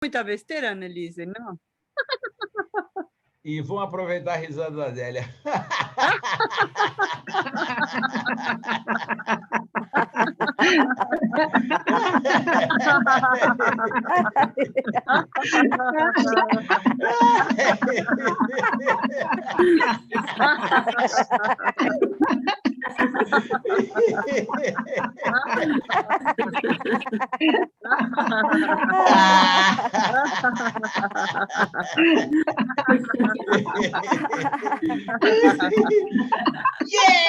muita besteira, Annelise, não? E vamos aproveitar a risada da Adélia. Yeah!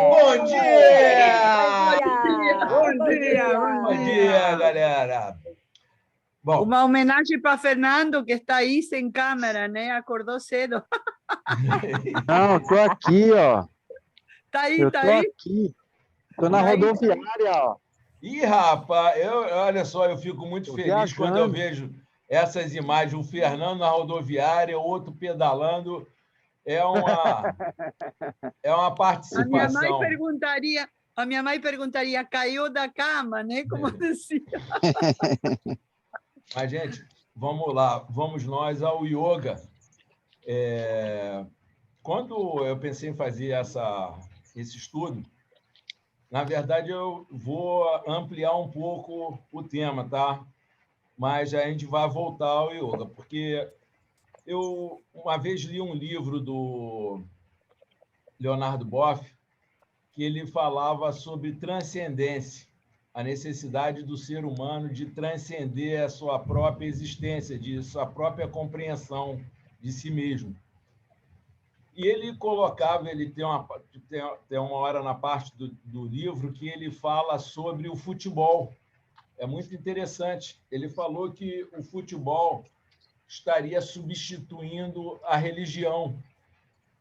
Bom dia! Bom dia, galera! Bom, uma homenagem para Fernando, que está aí sem câmera, né? Acordou cedo. Não, estou aqui, ó. Tá aí, Eu tá estou aí? aqui. Estou na rodoviária, ó. Ih, rapaz, olha só, eu fico muito Tô feliz quando eu viajando. vejo essas imagens, o Fernando na rodoviária, o outro pedalando. É uma A participação. minha mãe perguntaria, caiu da cama, né? Como dizia. Mas, gente, vamos lá, vamos nós ao yoga. Quando eu pensei em fazer esse estudo, na verdade, eu vou ampliar um pouco o tema, tá? Mas a gente vai voltar ao yoga, porque eu uma vez li um livro do Leonardo Boff, que ele falava sobre transcendência, a necessidade do ser humano de transcender a sua própria existência, de sua própria compreensão de si mesmo. E ele colocava, ele tem uma hora na parte do livro que ele fala sobre o futebol. É muito interessante. Ele falou que o futebol estaria substituindo a religião,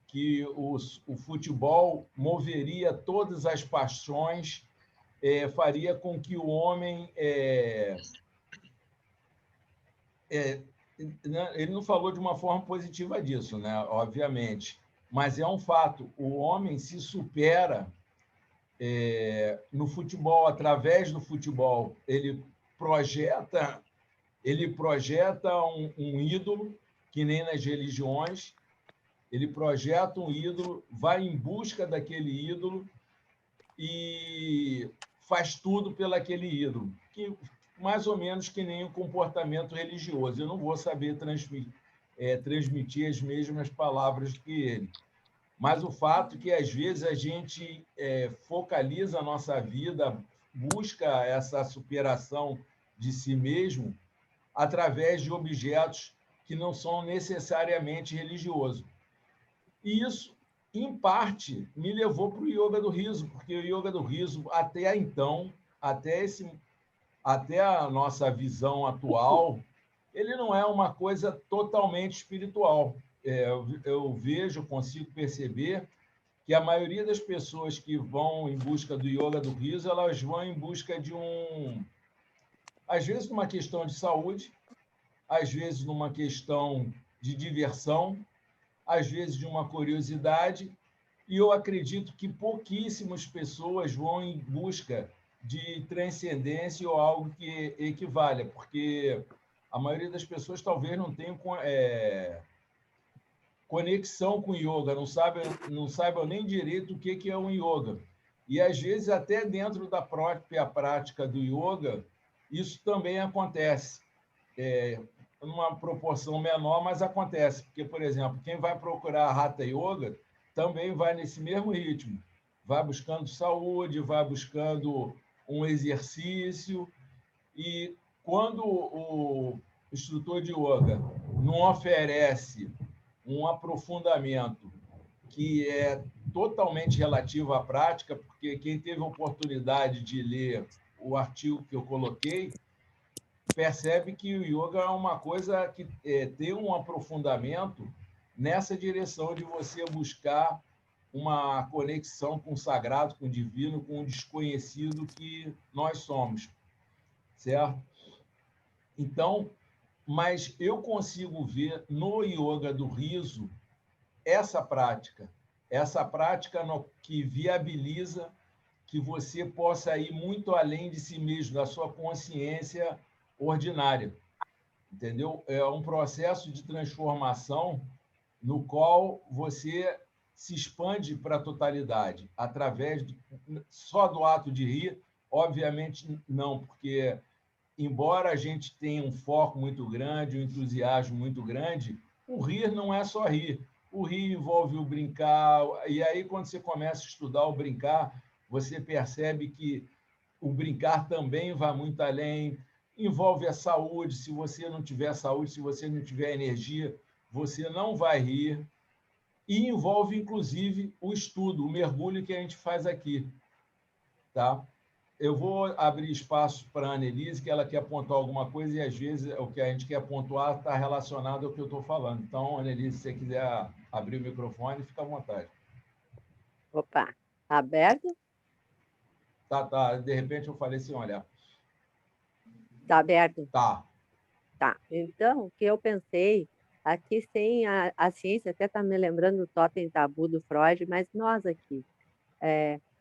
que o futebol moveria todas as paixões, faria com que o homem... ele não falou de uma forma positiva disso, né? Obviamente, mas é um fato. O homem se supera no futebol, através do futebol. Ele projeta um ídolo, que nem nas religiões, ele projeta um ídolo, vai em busca daquele ídolo e faz tudo pelaquele ídolo, que mais ou menos que nem o comportamento religioso. Eu não vou saber transmitir as mesmas palavras que ele, mas o fato é que, às vezes, a gente focaliza a nossa vida, busca essa superação de si mesmo através de objetos que não são necessariamente religiosos. E isso, em parte, me levou para o yoga do riso, porque o yoga do riso, até então, até a nossa visão atual, ele não é uma coisa totalmente espiritual. Eu vejo, consigo perceber que a maioria das pessoas que vão em busca do yoga do riso, elas vão em busca às vezes, numa questão de saúde, às vezes, numa questão de diversão, às vezes, de uma curiosidade, e eu acredito que pouquíssimas pessoas vão em busca de transcendência ou algo que equivalha, porque a maioria das pessoas talvez não tenha conexão com yoga, não saibam nem direito o que é um yoga. E, às vezes, até dentro da própria prática do yoga, isso também acontece. Numa proporção menor, mas acontece. Porque, por exemplo, quem vai procurar Hatha Yoga também vai nesse mesmo ritmo. Vai buscando saúde, vai buscando um exercício. E quando o instrutor de yoga não oferece um aprofundamento que é totalmente relativo à prática, porque quem teve a oportunidade de ler o artigo que eu coloquei percebe que o yoga é uma coisa que tem um aprofundamento nessa direção de você buscar uma conexão com o sagrado, com o divino, com o desconhecido que nós somos, certo? Então, mas eu consigo ver no yoga do riso essa prática que viabiliza que você possa ir muito além de si mesmo, da sua consciência ordinária, entendeu? É um processo de transformação no qual você se expande para a totalidade, só do ato de rir, obviamente não, porque, embora a gente tenha um foco muito grande, um entusiasmo muito grande, o rir não é só rir. O rir envolve o brincar, e aí, quando você começa a estudar o brincar, você percebe que o brincar também vai muito além, envolve a saúde. Se você não tiver saúde, se você não tiver energia, você não vai rir. E envolve, inclusive, o estudo, o mergulho que a gente faz aqui. Tá? Eu vou abrir espaço para a Annelise, que ela quer pontuar alguma coisa, e às vezes o que a gente quer pontuar está relacionado ao que eu estou falando. Então, Annelise, se você quiser abrir o microfone, fica à vontade. Opa, aberto? Tá. De repente eu falei sem olhar. Tá aberto? Tá. Tá. Então, o que eu pensei, aqui sem a ciência, até está me lembrando do totem tabu do Freud, mas nós aqui,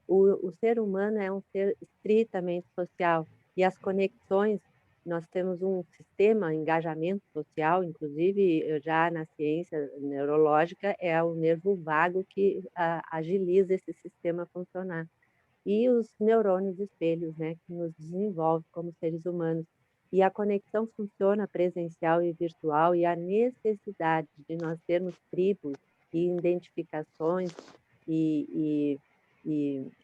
o ser humano é um ser estritamente social, e as conexões, nós temos um sistema, engajamento social, inclusive já na ciência neurológica, é o nervo vago que agiliza esse sistema a funcionar. E os neurônios espelhos, né, que nos desenvolvem como seres humanos. E a conexão funciona presencial e virtual, e a necessidade de nós termos tribos e identificações e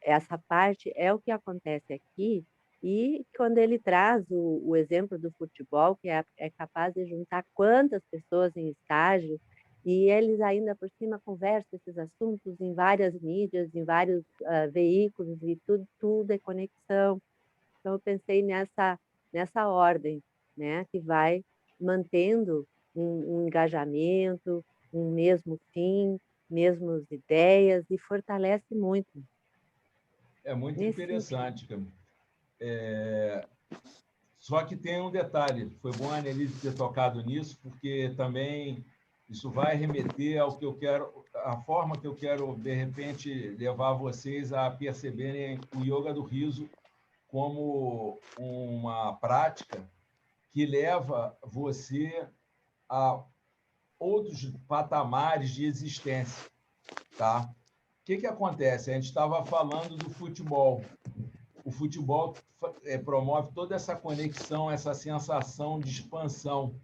essa parte é o que acontece aqui. E quando ele traz o exemplo do futebol, que é capaz de juntar quantas pessoas em estágio, e eles ainda por cima conversam esses assuntos em várias mídias, em vários veículos, e tudo é conexão. Então, eu pensei nessa ordem, né, que vai mantendo um engajamento, um mesmo fim, mesmas ideias, e fortalece muito. É muito Nesse interessante, cara. Só que tem um detalhe, foi bom a Annelise ter tocado nisso, porque também isso vai remeter ao que eu quero, a forma que eu quero, de repente, levar vocês a perceberem o yoga do riso como uma prática que leva você a outros patamares de existência, tá? O que acontece? A gente estava falando do futebol. O futebol promove toda essa conexão, essa sensação de expansão.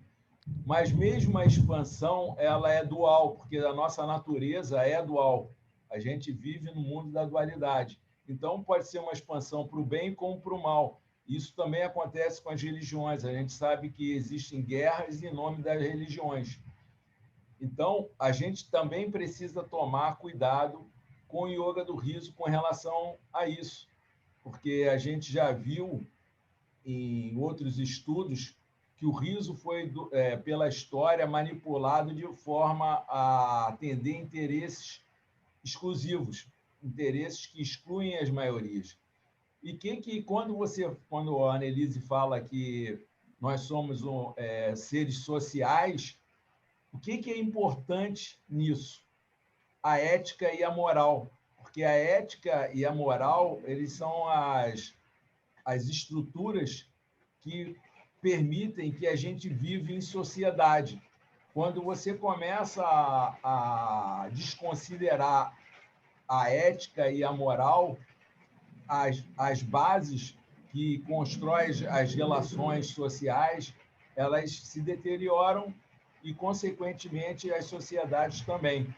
Mas mesmo a expansão, ela é dual, porque a nossa natureza é dual. A gente vive no mundo da dualidade. Então, pode ser uma expansão para o bem como para o mal. Isso também acontece com as religiões. A gente sabe que existem guerras em nome das religiões. Então, a gente também precisa tomar cuidado com o yoga do riso com relação a isso, porque a gente já viu em outros estudos que o riso foi, pela história, manipulado de forma a atender interesses exclusivos, interesses que excluem as maiorias. E quando a Annelise fala que nós somos seres sociais, o que é importante nisso? A ética e a moral, porque a ética e a moral, eles são as estruturas que permitem que a gente vive em sociedade. Quando você começa a desconsiderar a ética e a moral, as bases que constroem as relações sociais, elas se deterioram e, consequentemente, as sociedades também.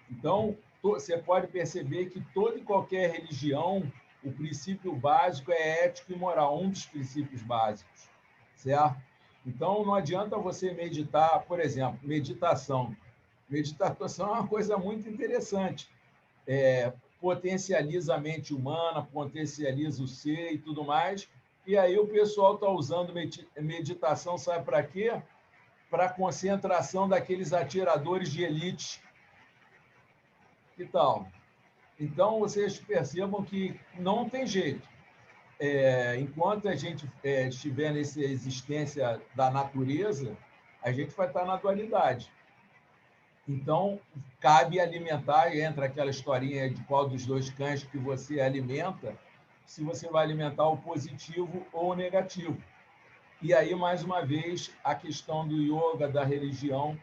Então, você pode perceber que toda e qualquer religião, o princípio básico é ético e moral, um dos princípios básicos, certo? Então, não adianta você meditar, por exemplo, meditação. Meditação é uma coisa muito interessante. Potencializa a mente humana, potencializa o ser e tudo mais. E aí o pessoal está usando meditação, sabe para quê? Para a concentração daqueles atiradores de elite. Que tal? Então, vocês percebam que não tem jeito. Enquanto a gente estiver nessa existência da natureza, a gente vai estar na dualidade. Então, cabe alimentar, e entra aquela historinha de qual dos dois cães que você alimenta, se você vai alimentar o positivo ou o negativo. E aí, mais uma vez, a questão do yoga, da religião.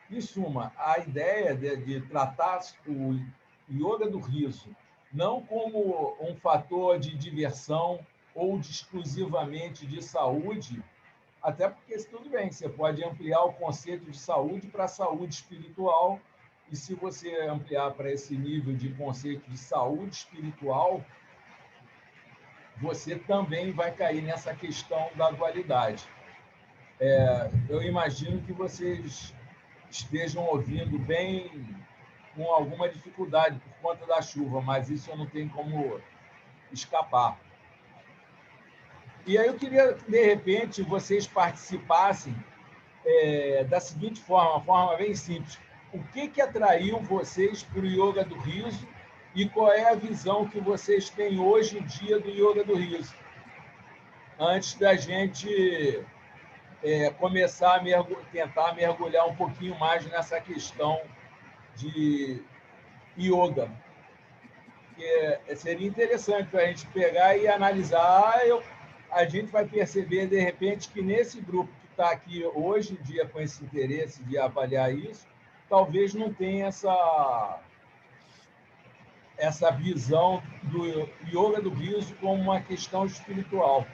Em suma, a ideia de tratar o yoga do riso não como um fator de diversão ou de exclusivamente de saúde, até porque, tudo bem, você pode ampliar o conceito de saúde para a saúde espiritual, e se você ampliar para esse nível de conceito de saúde espiritual, você também vai cair nessa questão da dualidade. Eu imagino que vocês estejam ouvindo bem, com alguma dificuldade por conta da chuva, mas isso eu não tenho como escapar. E aí eu queria, de repente, vocês participassem da seguinte forma, uma forma bem simples. O que atraiu vocês para o yoga do riso e qual é a visão que vocês têm hoje em dia do yoga do riso? Antes da gente começar a tentar mergulhar um pouquinho mais nessa questão de yoga. Seria interessante para a gente pegar e analisar. A gente vai perceber, de repente, que nesse grupo que está aqui hoje em dia com esse interesse de avaliar isso, talvez não tenha essa visão do yoga do riso como uma questão espiritual.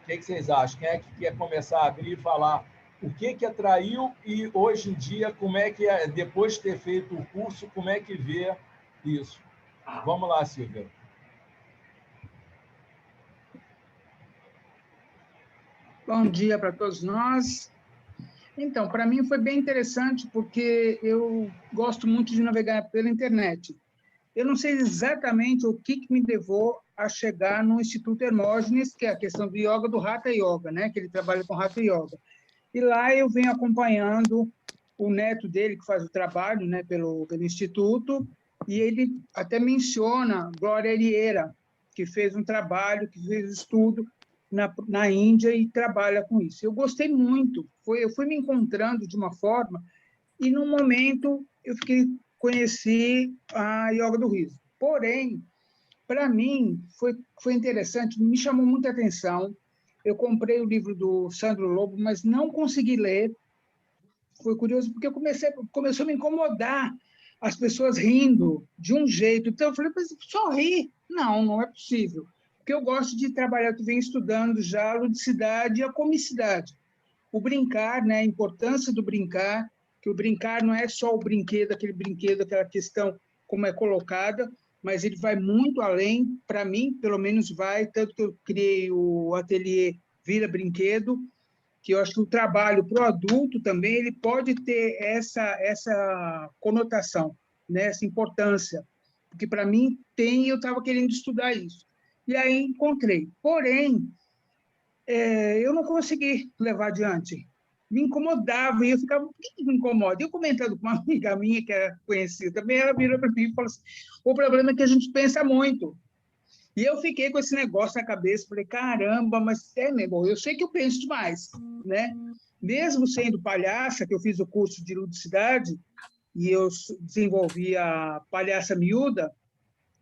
O que vocês acham? Quem é que quer começar a abrir e falar o que atraiu e, hoje em dia, como é que, depois de ter feito o curso, como é que vê isso? Vamos lá, Silvia. Bom dia para todos nós. Então, para mim foi bem interessante, porque eu gosto muito de navegar pela internet. Eu não sei exatamente o que me levou a chegar no Instituto Hermógenes, que é a questão do yoga, do Hatha Yoga, né? Que ele trabalha com Hatha Yoga. E lá eu venho acompanhando o neto dele, que faz o trabalho, né, pelo Instituto, e ele até menciona Glória Arieira, que fez um trabalho, que fez estudo na Índia e trabalha com isso. Eu gostei muito, eu fui me encontrando de uma forma, e num momento eu conheci a yoga do riso. Porém, para mim, foi interessante, me chamou muita atenção. Eu comprei o livro do Sandro Lobo, mas não consegui ler. Foi curioso, porque começou a me incomodar as pessoas rindo de um jeito. Então, eu falei, mas só rir? Não é possível. Porque eu gosto de trabalhar, eu venho estudando já a ludicidade e a comicidade. O brincar, né, a importância do brincar, que o brincar não é só o brinquedo, aquela questão como é colocada, mas ele vai muito além, para mim, pelo menos vai, tanto que eu criei o ateliê Vira Brinquedo, que eu acho que o trabalho para o adulto também ele pode ter essa conotação, né, essa importância, porque para mim tem, e eu estava querendo estudar isso. E aí encontrei. Porém, eu não consegui levar adiante. Me incomodava, e eu ficava, por que me incomoda? Eu comentando com uma amiga minha, que era conhecida também, ela virou para mim e falou assim, o problema é que a gente pensa muito. E eu fiquei com esse negócio na cabeça, falei, caramba, mas mesmo, eu sei que eu penso demais, né? Mesmo sendo palhaça, que eu fiz o curso de ludicidade, e eu desenvolvi a palhaça miúda,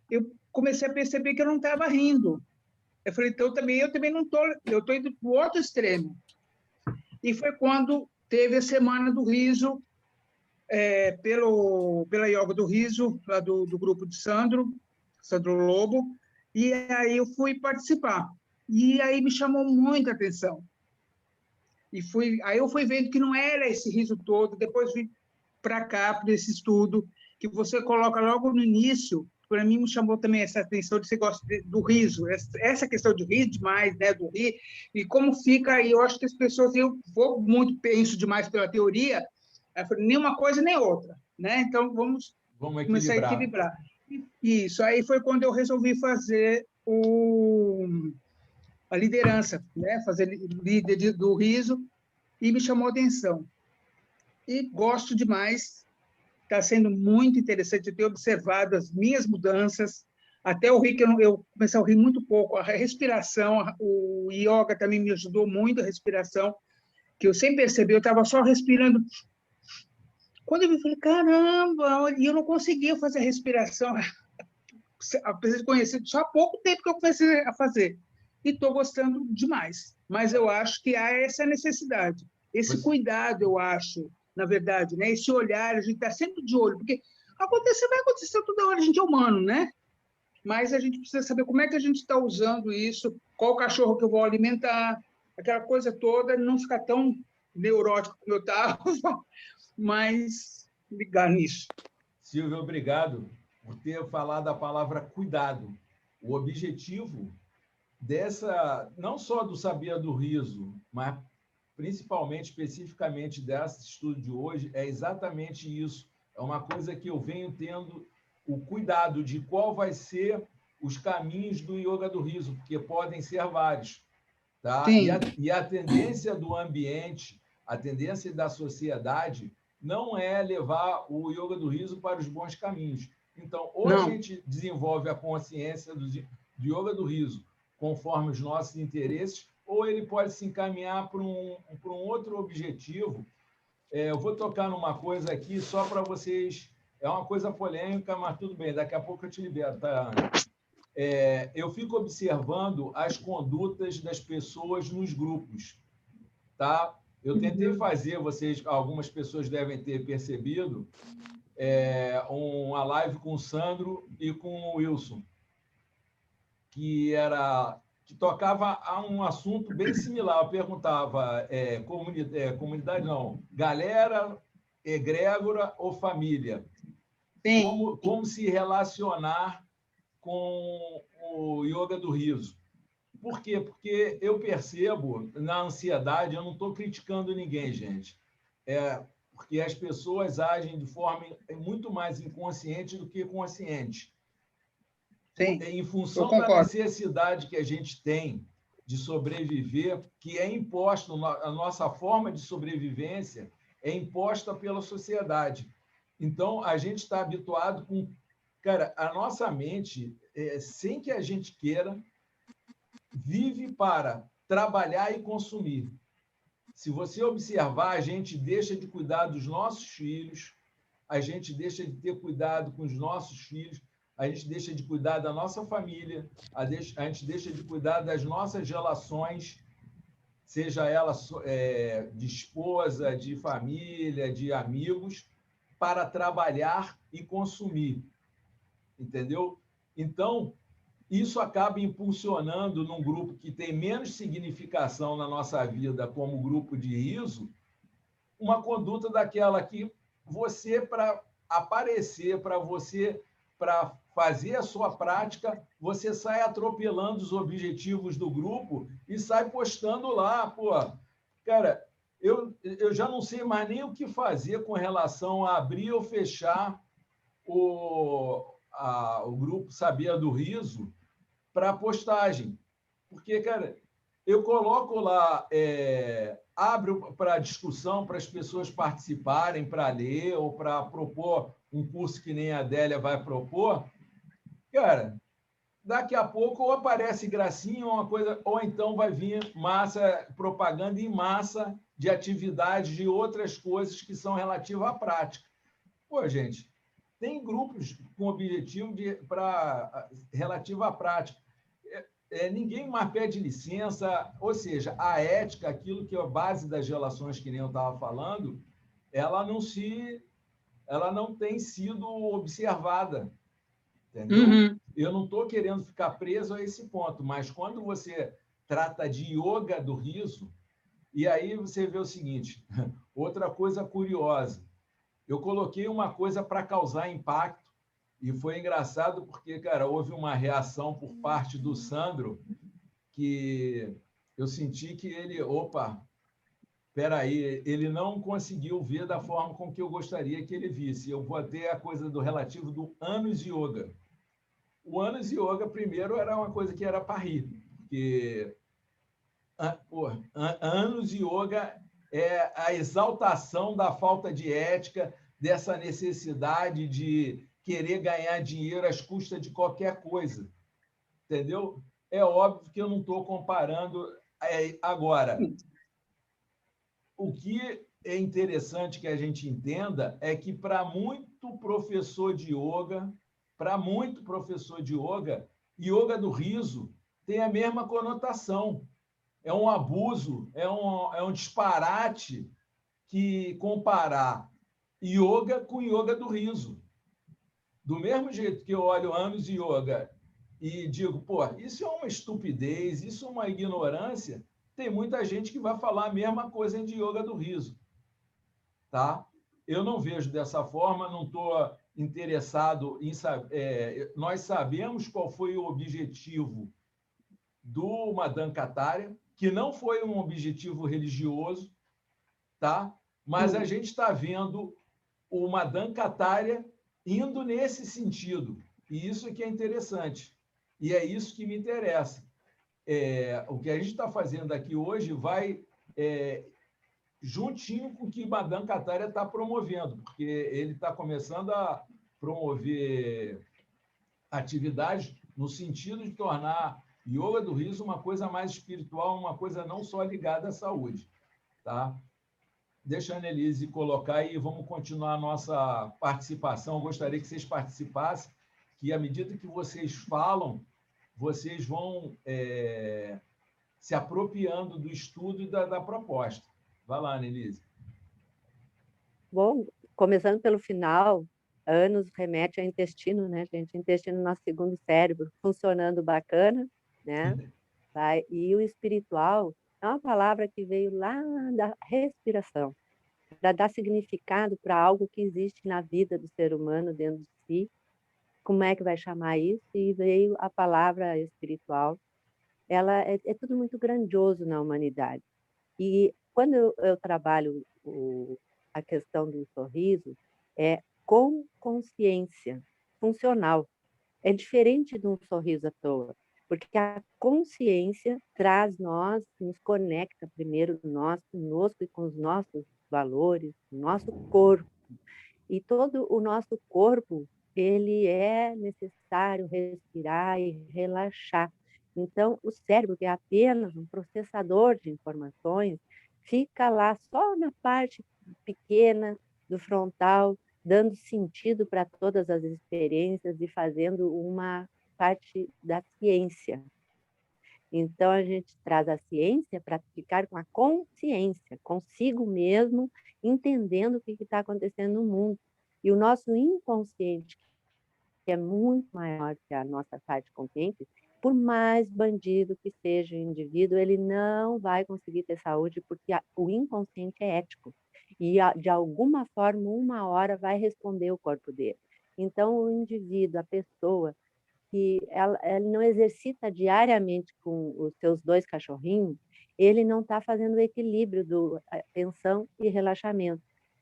eu comecei a perceber que eu não estava rindo. Eu falei, então eu também não estou, eu estou indo para o outro extremo. E foi quando teve a Semana do Riso, pela Yoga do Riso, lá do grupo de Sandro Lobo, e aí eu fui participar. E aí me chamou muita atenção. Aí eu fui vendo que não era esse riso todo, depois vim para cá, para esse estudo, que você coloca logo no início. Para mim, me chamou também essa atenção de você gosta do riso, essa questão de rir demais, né, do rir, e como fica aí. Eu acho que as pessoas, eu penso demais pela teoria, eu falei, nem uma coisa nem outra, né? Então, vamos começar a equilibrar. Isso, aí foi quando eu resolvi fazer a liderança, né? Fazer líder do riso, e me chamou a atenção. E gosto demais. Está sendo muito interessante eu ter observado as minhas mudanças, até o rir, que eu comecei a rir muito pouco, a respiração, o yoga também me ajudou muito, a respiração, que eu sem perceber, eu estava só respirando. Quando eu vi, eu falei, caramba, e eu não conseguia fazer a respiração, apesar de conhecer, só há pouco tempo que eu comecei a fazer, e estou gostando demais, mas eu acho que há essa necessidade, esse cuidado, eu acho, na verdade, né? Esse olhar, a gente está sempre de olho, porque vai acontecer toda hora, a gente é humano, né? Mas a gente precisa saber como é que a gente está usando isso, qual cachorro que eu vou alimentar, aquela coisa toda, não ficar tão neurótico como eu estava, mas ligar nisso. Silvio, obrigado por ter falado a palavra cuidado. O objetivo não só do Sabia do Riso, mas principalmente, especificamente desse estudo de hoje, é exatamente isso. É uma coisa que eu venho tendo o cuidado de qual vai ser os caminhos do yoga do riso, porque podem ser vários. Tá? E a tendência do ambiente, a tendência da sociedade, não é levar o yoga do riso para os bons caminhos. Então, ou a gente desenvolve a consciência do yoga do riso conforme os nossos interesses, ou ele pode se encaminhar para um outro objetivo. Eu vou tocar numa coisa aqui só para vocês... É uma coisa polêmica, mas tudo bem, daqui a pouco eu te libero, tá, Ana? Eu fico observando as condutas das pessoas nos grupos, tá? Eu tentei fazer, algumas pessoas devem ter percebido, uma live com o Sandro e com o Wilson, que tocava a um assunto bem similar. Eu perguntava, comunidade não, galera, egrégora ou família? Como se relacionar com o yoga do riso. Por quê? Porque eu percebo, na ansiedade, eu não estou criticando ninguém, gente, porque as pessoas agem de forma muito mais inconsciente do que consciente. Sim, em função da necessidade que a gente tem de sobreviver, que é imposta, a nossa forma de sobrevivência é imposta pela sociedade. Então, a gente está habituado com... Cara, a nossa mente, sem que a gente queira, vive para trabalhar e consumir. Se você observar, a gente deixa de cuidar dos nossos filhos, a gente deixa de ter cuidado com os nossos filhos, a gente deixa de cuidar da nossa família, a gente deixa de cuidar das nossas relações, seja ela de esposa, de família, de amigos, para trabalhar e consumir. Entendeu? Então, isso acaba impulsionando num grupo que tem menos significação na nossa vida, como grupo de riso, uma conduta daquela que você, para aparecer, para fazer a sua prática, você sai atropelando os objetivos do grupo e sai postando lá, pô, cara, eu já não sei mais nem o que fazer com relação a abrir ou fechar o grupo Sabia do Riso para postagem. Porque, cara, eu coloco lá, abro para discussão, para as pessoas participarem, para ler ou para propor um curso que nem a Adélia vai propor. Cara, daqui a pouco ou aparece gracinha ou uma coisa, ou então vai vir propaganda em massa de atividades de outras coisas que são relativas à prática. Pô, gente, tem grupos com objetivo relativo à prática. Ninguém mais pede licença, ou seja, a ética, aquilo que é a base das relações, que nem eu estava falando, ela não tem sido observada. Entendeu? Uhum. Eu não estou querendo ficar preso a esse ponto, mas quando você trata de yoga do riso, e aí você vê o seguinte, outra coisa curiosa, eu coloquei uma coisa para causar impacto, e foi engraçado porque, cara, houve uma reação por parte do Sandro que eu senti que peraí, ele não conseguiu ver da forma com que eu gostaria que ele visse. Eu botei a coisa do relativo do Anos Yoga. O Anos Yoga, primeiro, era uma coisa que era para rir, porque Anos Yoga é a exaltação da falta de ética, dessa necessidade de querer ganhar dinheiro às custas de qualquer coisa. Entendeu? É óbvio que eu não estou comparando. Agora, o que é interessante que a gente entenda é que, para muito professor de yoga, yoga do riso tem a mesma conotação. é um abuso, é um disparate que comparar yoga com yoga do riso. Do mesmo jeito que eu olho anos de yoga e digo, pô, isso é uma estupidez, isso é uma ignorância, tem muita gente que vai falar a mesma coisa de yoga do riso, tá? Eu não vejo dessa forma, não estou interessado em saber. Nós sabemos qual foi o objetivo do Madame Kataria, que não foi um objetivo religioso, tá? Mas a gente está vendo o Madame Kataria indo nesse sentido. E isso é que é interessante. E é isso que me interessa. O que a gente está fazendo aqui hoje vai juntinho com o que Madame Kataria está promovendo, porque ele está começando a promover atividades no sentido de tornar yoga do riso uma coisa mais espiritual, uma coisa não só ligada à saúde. Tá? Deixa a Annelise colocar e vamos continuar a nossa participação. Eu gostaria que vocês participassem, que à medida que vocês falam, vocês vão se apropriando do estudo e da proposta. Vai lá, Annelise. Bom, começando pelo final, anos remete ao intestino, né, gente? Intestino, nosso segundo cérebro, funcionando bacana, né? E o espiritual é uma palavra que veio lá da respiração, para dar significado para algo que existe na vida do ser humano dentro de si. Como é que vai chamar isso? E veio a palavra espiritual. Ela é tudo muito grandioso na humanidade. E quando eu trabalho a questão do sorriso, é com consciência funcional. É diferente de um sorriso à toa, porque a consciência traz nós, nos conecta primeiro nós conosco e com os nossos valores, nosso corpo. E todo o nosso corpo, ele é necessário respirar e relaxar. Então, o cérebro, que é apenas um processador de informações, fica lá só na parte pequena do frontal, dando sentido para todas as experiências e fazendo uma parte da ciência. Então, a gente traz a ciência para ficar com a consciência, consigo mesmo, entendendo o que está acontecendo no mundo. E o nosso inconsciente, que é muito maior que a nossa parte consciente, por mais bandido que seja o indivíduo, ele não vai conseguir ter saúde, porque o inconsciente é ético. E, de alguma forma, uma hora vai responder o corpo dele. Então, o indivíduo, a pessoa, que ela não exercita diariamente com os seus 2 cachorrinhos, ele não está fazendo o equilíbrio do atenção e relaxamento.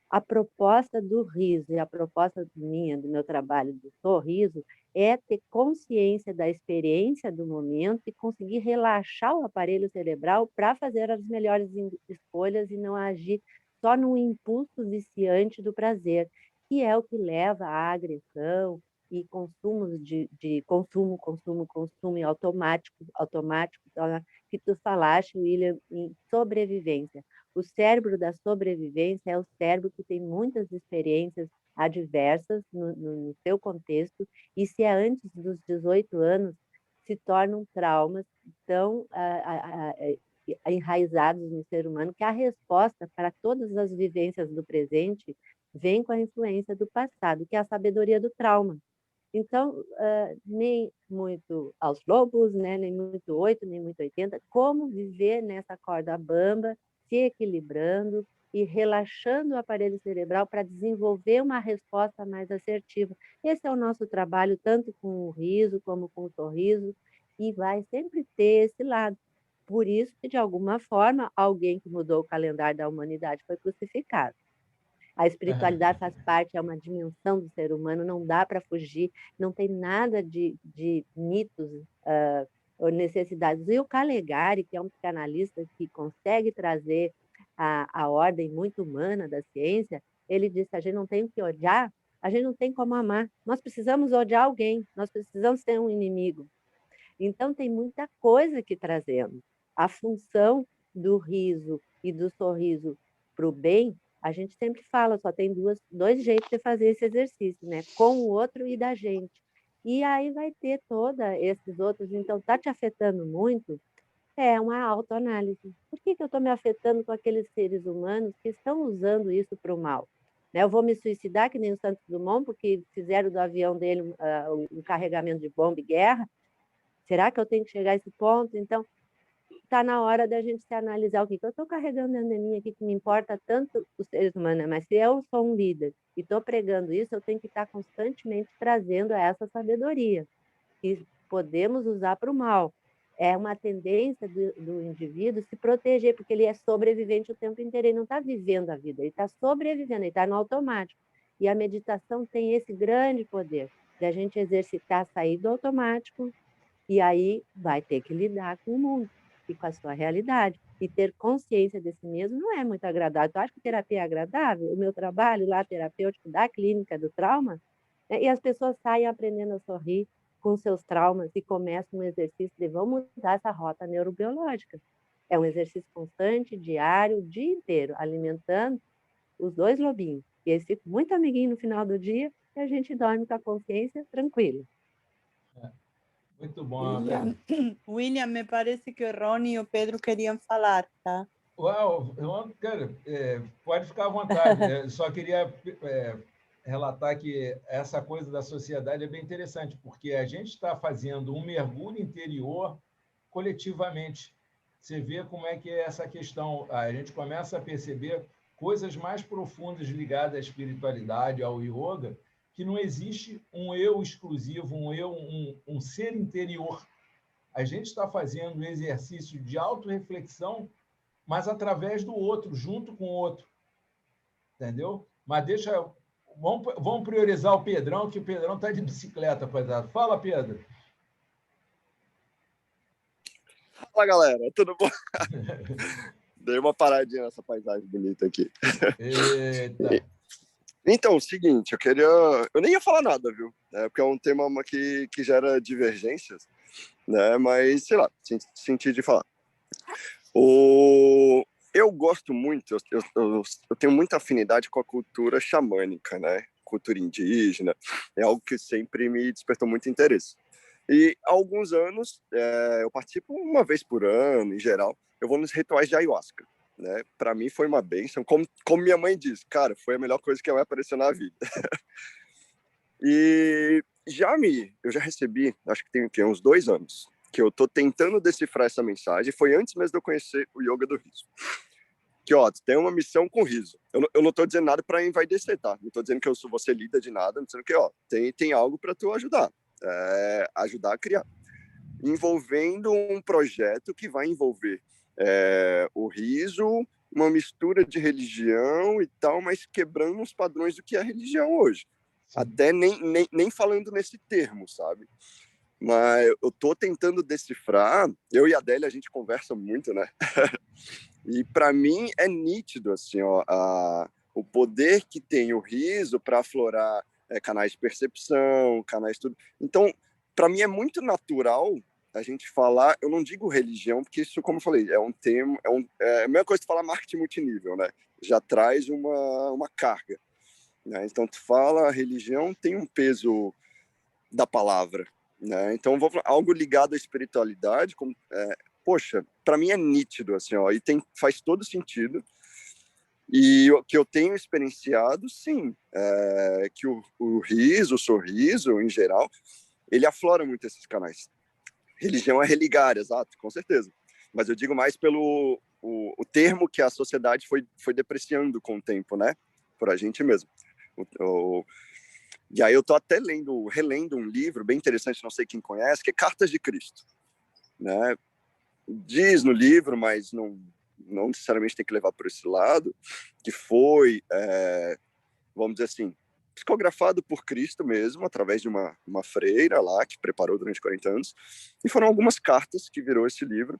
A proposta do riso e a proposta minha, do meu trabalho do sorriso, é ter consciência da experiência do momento e conseguir relaxar o aparelho cerebral para fazer as melhores escolhas e não agir só no impulso viciante do prazer, que é o que leva à agressão e consumos de consumo e automático, que tu falaste, William, em sobrevivência. O cérebro da sobrevivência é o cérebro que tem muitas experiências adversas no seu contexto, e se é antes dos 18 anos, se tornam traumas tão enraizados no ser humano que a resposta para todas as vivências do presente vem com a influência do passado, que é a sabedoria do trauma. Então, nem muito aos lobos, né? Nem muito 8, nem muito 80, como viver nessa corda bamba, se equilibrando e relaxando o aparelho cerebral para desenvolver uma resposta mais assertiva. Esse é o nosso trabalho, tanto com o riso como com o sorriso, e vai sempre ter esse lado. Por isso que, de alguma forma, alguém que mudou o calendário da humanidade foi crucificado. A espiritualidade faz parte, é uma dimensão do ser humano, não dá para fugir, não tem nada de mitos ou necessidades. E o Calegari, que é um psicanalista que consegue trazer a ordem muito humana da ciência, ele disse: a gente não tem o que odiar, a gente não tem como amar, nós precisamos odiar alguém, nós precisamos ter um inimigo. Então, tem muita coisa que trazemos. A função do riso e do sorriso para o bem, a gente sempre fala, só tem dois jeitos de fazer esse exercício, né? Com o outro e da gente. E aí vai ter todos esses outros. Então, está te afetando muito? é uma autoanálise. Por que eu estou me afetando com aqueles seres humanos que estão usando isso para o mal? Né? Eu vou me suicidar, que nem o Santos Dumont, porque fizeram do avião dele um carregamento de bomba e guerra. Será que eu tenho que chegar a esse ponto? Então, está na hora da gente se analisar o que eu estou carregando dentro de mim aqui, que me importa tanto os seres humanos, mas se eu sou um líder e estou pregando isso, eu tenho que estar constantemente trazendo essa sabedoria, que podemos usar para o mal. É uma tendência do indivíduo se proteger, porque ele é sobrevivente o tempo inteiro, ele não está vivendo a vida, ele está sobrevivendo, ele está no automático. E a meditação tem esse grande poder de a gente exercitar, sair do automático, e aí vai ter que lidar com o mundo e com a sua realidade. E ter consciência desse mesmo não é muito agradável. Eu acho que terapia é agradável. O meu trabalho lá, terapêutico da clínica do trauma, né? E as pessoas saem aprendendo a sorrir com seus traumas e começam um exercício de vamos mudar essa rota neurobiológica. É um exercício constante, diário, o dia inteiro, alimentando os dois lobinhos. E eles ficam muito amiguinhos no final do dia e a gente dorme com a consciência tranquila. Muito bom, William, me parece que o Rony e o Pedro queriam falar, tá? Uau, cara, pode ficar à vontade. Eu só queria relatar que essa coisa da sociedade é bem interessante, porque a gente está fazendo um mergulho interior coletivamente. Você vê como é que é essa questão. A gente começa a perceber coisas mais profundas ligadas à espiritualidade, ao yoga, que não existe um eu exclusivo, um ser interior. A gente está fazendo um exercício de autorreflexão, mas através do outro, junto com o outro. Entendeu? Mas vamos priorizar o Pedrão, que o Pedrão está de bicicleta, coitado. Fala, Pedro. Fala, galera, tudo bom? Dei uma paradinha nessa paisagem bonita aqui. Eita. Então, o seguinte, eu nem ia falar nada, viu? Porque é um tema que gera divergências, né? Mas, sei lá, senti de falar. Eu gosto muito, eu tenho muita afinidade com a cultura xamânica, né? Cultura indígena, é algo que sempre me despertou muito interesse. E há alguns anos, eu participo uma vez por ano, em geral, eu vou nos rituais de ayahuasca, né? Para mim foi uma bênção, como minha mãe diz, cara, foi a melhor coisa que vai aparecer na vida. E eu já recebi, acho que tem uns 2 anos, que eu tô tentando decifrar essa mensagem, foi antes mesmo de eu conhecer o yoga do riso. Que, ó, tem uma missão com riso. Eu não tô dizendo nada para envaidecer, tá? Não tô dizendo que eu sou você lida de nada, não tô dizendo que, ó, tem algo para tu ajudar. Ajudar a criar, envolvendo um projeto que vai envolver o riso, uma mistura de religião e tal, mas quebrando os padrões do que é a religião hoje. Sim. Até nem falando nesse termo, sabe? Mas eu tô tentando decifrar, eu e a Adélia, a gente conversa muito, né? E para mim é nítido, assim, ó, o poder que tem o riso para aflorar canais de percepção, canais tudo. Então, para mim é muito natural a gente falar, eu não digo religião, porque isso, como eu falei, é um termo, é a mesma coisa que falar marketing multinível, né? Já traz uma carga, né? Então, tu fala, a religião tem um peso da palavra, né? Então, vou falar algo ligado à espiritualidade, como, poxa, para mim é nítido, assim, ó, e faz todo sentido. E o que eu tenho experienciado, sim, que o riso, o sorriso, em geral, ele aflora muito esses canais. Religião é religar, exato, com certeza. Mas eu digo mais pelo o termo que a sociedade foi depreciando com o tempo, né? Por a gente mesmo. E aí eu tô até relendo um livro bem interessante, não sei quem conhece, que é Cartas de Cristo, né? Diz no livro, mas não necessariamente tem que levar por esse lado, que foi, vamos dizer assim, psicografado por Cristo mesmo, através de uma freira lá, que preparou durante 40 anos, e foram algumas cartas que virou esse livro.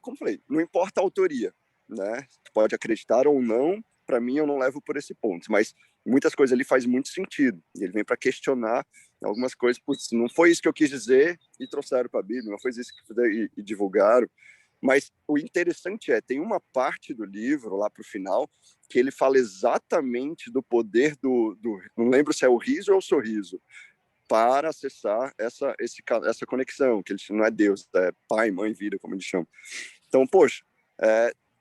Como falei, não importa a autoria, né? Tu pode acreditar ou não, para mim eu não levo por esse ponto, mas muitas coisas ali faz muito sentido, e ele vem para questionar algumas coisas, putz, não foi isso que eu quis dizer, e trouxeram para a Bíblia, não foi isso que e divulgaram. Mas o interessante tem uma parte do livro, lá para o final, que ele fala exatamente do poder não lembro se é o riso ou o sorriso, para acessar essa conexão, que ele não é Deus, é pai, mãe, vida, como eles chamam. Então, poxa,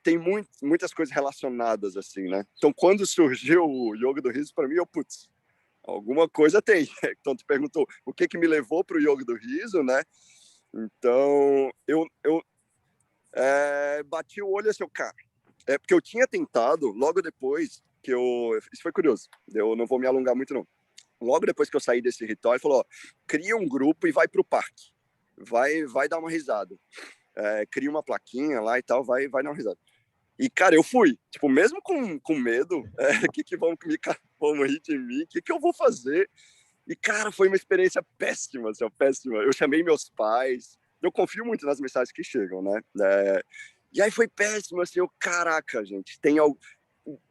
tem muitas coisas relacionadas assim, né? Então, quando surgiu o Yoga do Riso, para mim, putz, alguma coisa tem. Então, tu perguntou o que me levou para o Yoga do Riso, né? Então, eu bati o olho assim, cara, porque eu tinha tentado, logo depois que isso foi curioso, eu não vou me alongar muito, não. Logo depois que eu saí desse ritual, ele falou, ó, cria um grupo e vai pro parque. Vai dar uma risada. Cria uma plaquinha lá e tal, vai dar uma risada. E, cara, eu fui. Tipo, mesmo com medo, que vão rir de mim, o que eu vou fazer? E, cara, foi uma experiência péssima, assim, péssima. Eu chamei meus pais. Eu confio muito nas mensagens que chegam, né? E aí foi péssimo, assim, caraca, gente,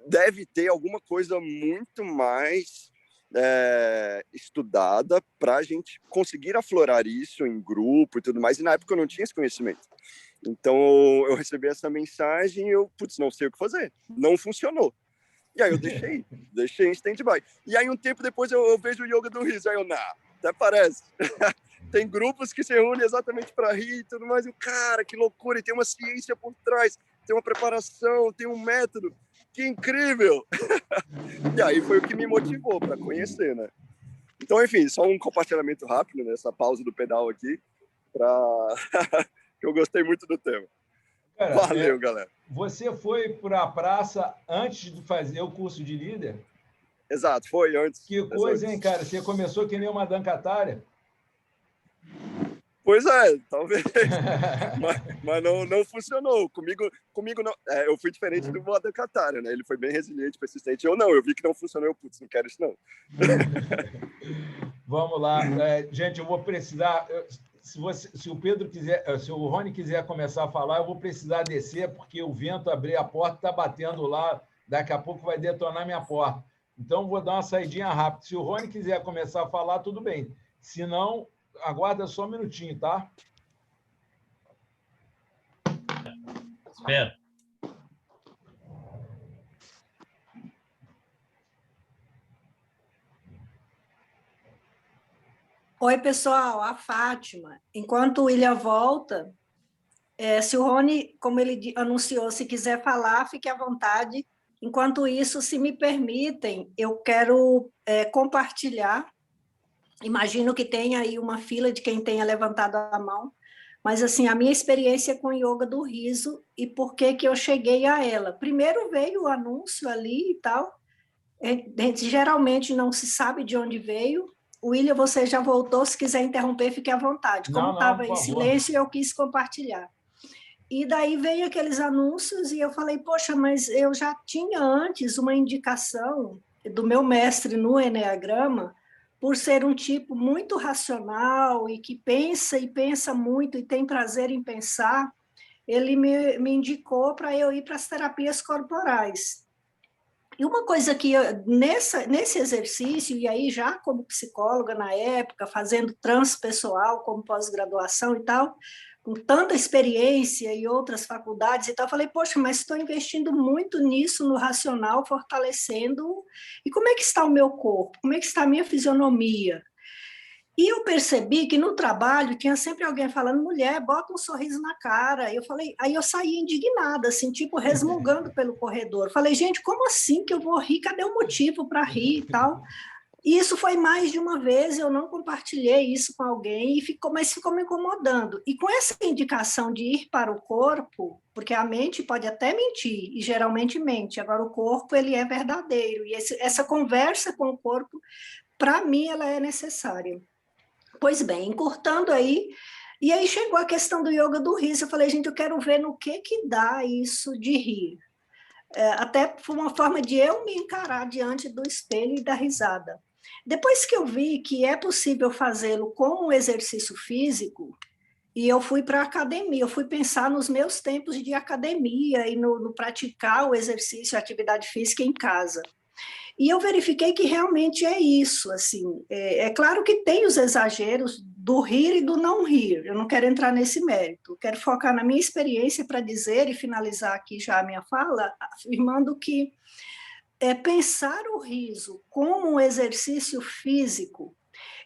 deve ter alguma coisa muito mais estudada para a gente conseguir aflorar isso em grupo e tudo mais, e na época eu não tinha esse conhecimento. Então eu recebi essa mensagem e não sei o que fazer, não funcionou. E aí eu deixei em stand-by. E aí um tempo depois eu vejo o Yoga do Riso, aí até parece. Tem grupos que se reúnem exatamente para rir e tudo mais, e cara, que loucura, e tem uma ciência por trás, tem uma preparação, tem um método, que incrível! E aí foi o que me motivou para conhecer, né? Então, enfim, só um compartilhamento rápido nessa pausa do pedal aqui, que eu gostei muito do tema. Cara, valeu, galera. Você foi para a praça antes de fazer o curso de líder? Exato, foi antes. Que coisa, hein, cara? Você começou que nem uma dancatária? Pois é, talvez. mas não funcionou. Comigo não. Eu fui diferente do Moda Catária, né? Ele foi bem resiliente, persistente. Eu vi que não funcionou. Não quero isso, não. Vamos lá. Gente, eu vou precisar... Se o Pedro quiser, se o Rony quiser começar a falar, eu vou precisar descer, porque o vento abrir a porta está batendo lá. Daqui a pouco vai detonar minha porta. Então, vou dar uma saidinha rápida. Se o Rony quiser começar a falar, tudo bem. Se não... Aguarda só um minutinho, tá? Espera. Oi, pessoal, a Fátima. Enquanto o William volta, se o Rony, como ele anunciou, se quiser falar, fique à vontade. Enquanto isso, se me permitem, eu quero compartilhar. Imagino que tenha aí uma fila de quem tenha levantado a mão, mas assim, a minha experiência com Yoga do Riso e por que eu cheguei a ela. Primeiro veio o anúncio ali e tal, geralmente não se sabe de onde veio. William, você já voltou, se quiser interromper, fique à vontade. Como estava em silêncio, eu quis compartilhar. E daí veio aqueles anúncios e eu falei, poxa, mas eu já tinha antes uma indicação do meu mestre no Eneagrama, por ser um tipo muito racional e que pensa e pensa muito e tem prazer em pensar, ele me indicou para eu ir para as terapias corporais. E uma coisa que nesse exercício, e aí já como psicóloga na época, fazendo transpessoal como pós-graduação e tal, com tanta experiência e outras faculdades e tal, falei, poxa, mas estou investindo muito nisso, no racional, fortalecendo. E como é que está o meu corpo? Como é que está a minha fisionomia? E eu percebi que no trabalho tinha sempre alguém falando, mulher, bota um sorriso na cara. Eu falei, aí eu saí indignada, assim, tipo, resmungando pelo corredor. Falei, gente, como assim que eu vou rir? Cadê o motivo para rir e tal? E isso foi mais de uma vez, eu não compartilhei isso com alguém, mas ficou me incomodando. E com essa indicação de ir para o corpo, porque a mente pode até mentir, e geralmente mente, agora o corpo ele é verdadeiro, e essa conversa com o corpo, para mim, ela é necessária. Pois bem, encurtando aí, e aí chegou a questão do Yoga do riso, eu falei, gente, eu quero ver no que dá isso de rir. Até foi uma forma de eu me encarar diante do espelho e da risada. Depois que eu vi que é possível fazê-lo com um exercício físico, e eu fui para a academia, eu fui pensar nos meus tempos de academia e no praticar o exercício, a atividade física em casa. E eu verifiquei que realmente é isso, assim, é claro que tem os exageros do rir e do não rir, eu não quero entrar nesse mérito, quero focar na minha experiência para dizer e finalizar aqui já a minha fala, afirmando que pensar o riso como um exercício físico,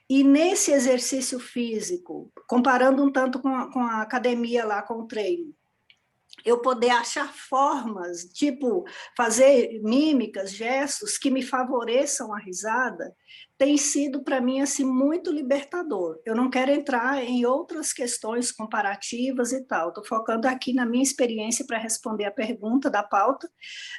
E nesse exercício físico, comparando um tanto com a academia lá, com o treino, eu poder achar formas, tipo, fazer mímicas, gestos que me favoreçam a risada, tem sido, para mim, assim, muito libertador. Eu não quero entrar em outras questões comparativas e tal, estou focando aqui na minha experiência para responder a pergunta da pauta,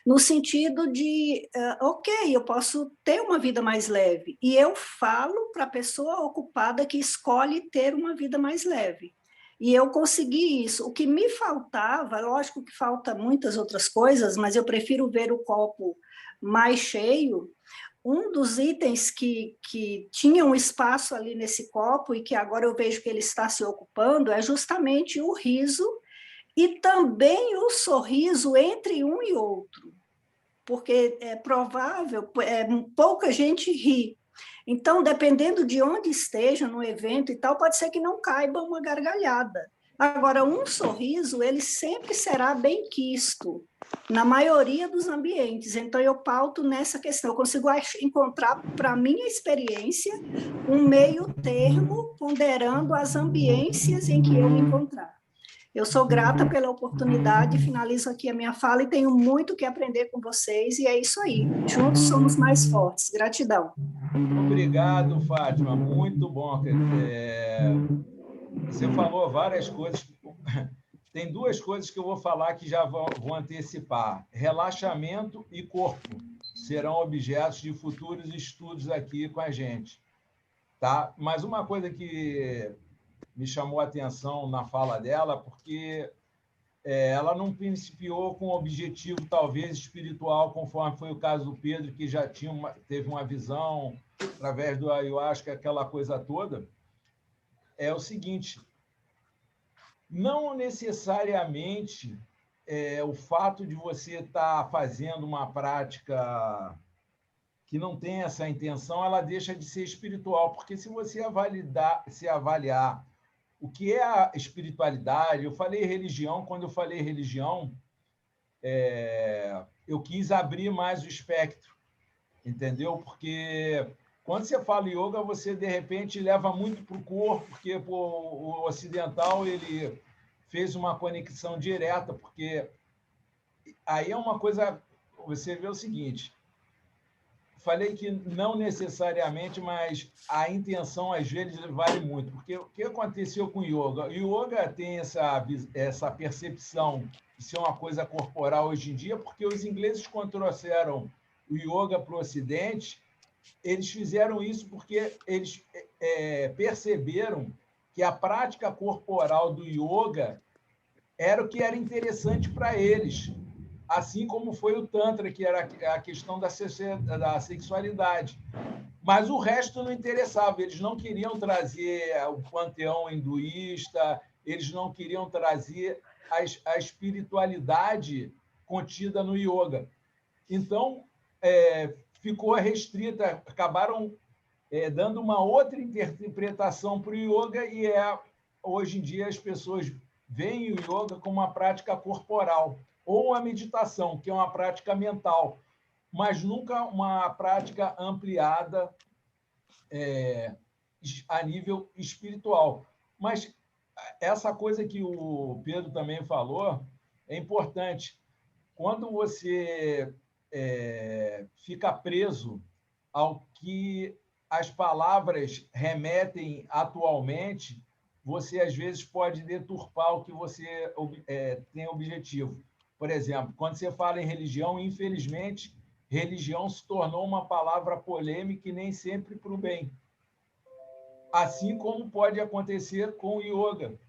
no sentido de, ok, eu posso ter uma vida mais leve, e eu falo para a pessoa ocupada que escolhe ter uma vida mais leve. E eu consegui isso. O que me faltava, lógico que falta muitas outras coisas, mas eu prefiro ver o copo mais cheio. Um dos itens que tinha um espaço ali nesse copo e que agora eu vejo que ele está se ocupando é justamente o riso e também o sorriso entre um e outro, porque é provável, pouca gente ri. Então, dependendo de onde esteja no evento e tal, pode ser que não caiba uma gargalhada. Agora, um sorriso, ele sempre será bem quisto, na maioria dos ambientes. Então, eu pauto nessa questão. Eu consigo encontrar, para a minha experiência, um meio termo, ponderando as ambiências em que eu me encontrar. Eu sou grata pela oportunidade, finalizo aqui a minha fala e tenho muito que aprender com vocês, e é isso aí. Juntos somos mais fortes. Gratidão. Obrigado, Fátima. Muito bom. Você falou várias coisas. Tem duas coisas que eu vou falar que já vou antecipar. Relaxamento e corpo serão objetos de futuros estudos aqui com a gente. Tá? Mas uma coisa que me chamou a atenção na fala dela, porque ela não principiou com objetivo, talvez, espiritual, conforme foi o caso do Pedro, que já teve uma visão através do ayahuasca, aquela coisa toda. É o seguinte, não necessariamente o fato de você estar fazendo uma prática que não tem essa intenção, ela deixa de ser espiritual, porque se você avaliar o que é a espiritualidade, eu falei religião, quando eu falei religião, eu quis abrir mais o espectro, entendeu? Porque quando você fala yoga, você, de repente, leva muito para o corpo, porque o ocidental ele fez uma conexão direta, porque aí é uma coisa... Você vê o seguinte, falei que não necessariamente, mas a intenção, às vezes, vale muito. Porque o que aconteceu com o yoga? O yoga tem essa percepção de ser uma coisa corporal hoje em dia, porque os ingleses, quando trouxeram o yoga para o Ocidente, eles fizeram isso porque eles perceberam que a prática corporal do yoga era o que era interessante para eles, assim como foi o Tantra, que era a questão da sexualidade. Mas o resto não interessava, eles não queriam trazer o panteão hinduísta, eles não queriam trazer a espiritualidade contida no yoga. Então, ficou restrita, acabaram dando uma outra interpretação para o yoga, e hoje em dia as pessoas veem o yoga como uma prática corporal, ou uma meditação, que é uma prática mental, mas nunca uma prática ampliada a nível espiritual. Mas essa coisa que o Pedro também falou é importante. Quando você fica preso ao que as palavras remetem atualmente, você, às vezes, pode deturpar o que você tem objetivo. Por exemplo, quando você fala em religião, infelizmente, religião se tornou uma palavra polêmica e nem sempre para o bem. Assim como pode acontecer com o yoga.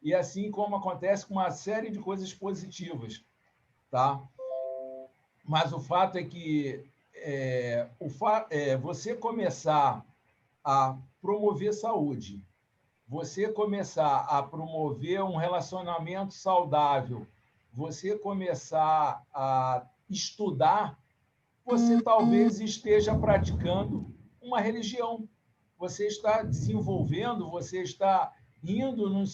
E assim como acontece com uma série de coisas positivas. Tá? Mas o fato é que você começar a promover saúde, você começar a promover um relacionamento saudável, você começar a estudar, você talvez esteja praticando uma religião. Você está desenvolvendo, você está indo num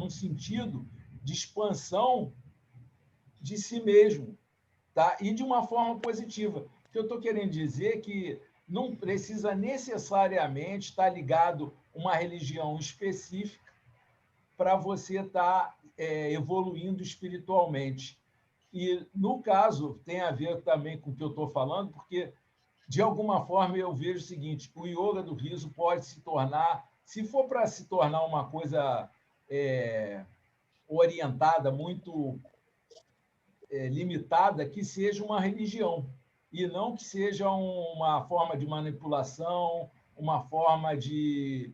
sentido de expansão de si mesmo, tá? E de uma forma positiva. O que eu estou querendo dizer é que não precisa necessariamente estar ligado a uma religião específica para você estar evoluindo espiritualmente. E, no caso, tem a ver também com o que eu estou falando, porque, de alguma forma, eu vejo o seguinte, o yoga do riso pode se tornar, se for para se tornar uma coisa orientada, muito limitada, que seja uma religião, e não que seja uma forma de manipulação, uma forma de,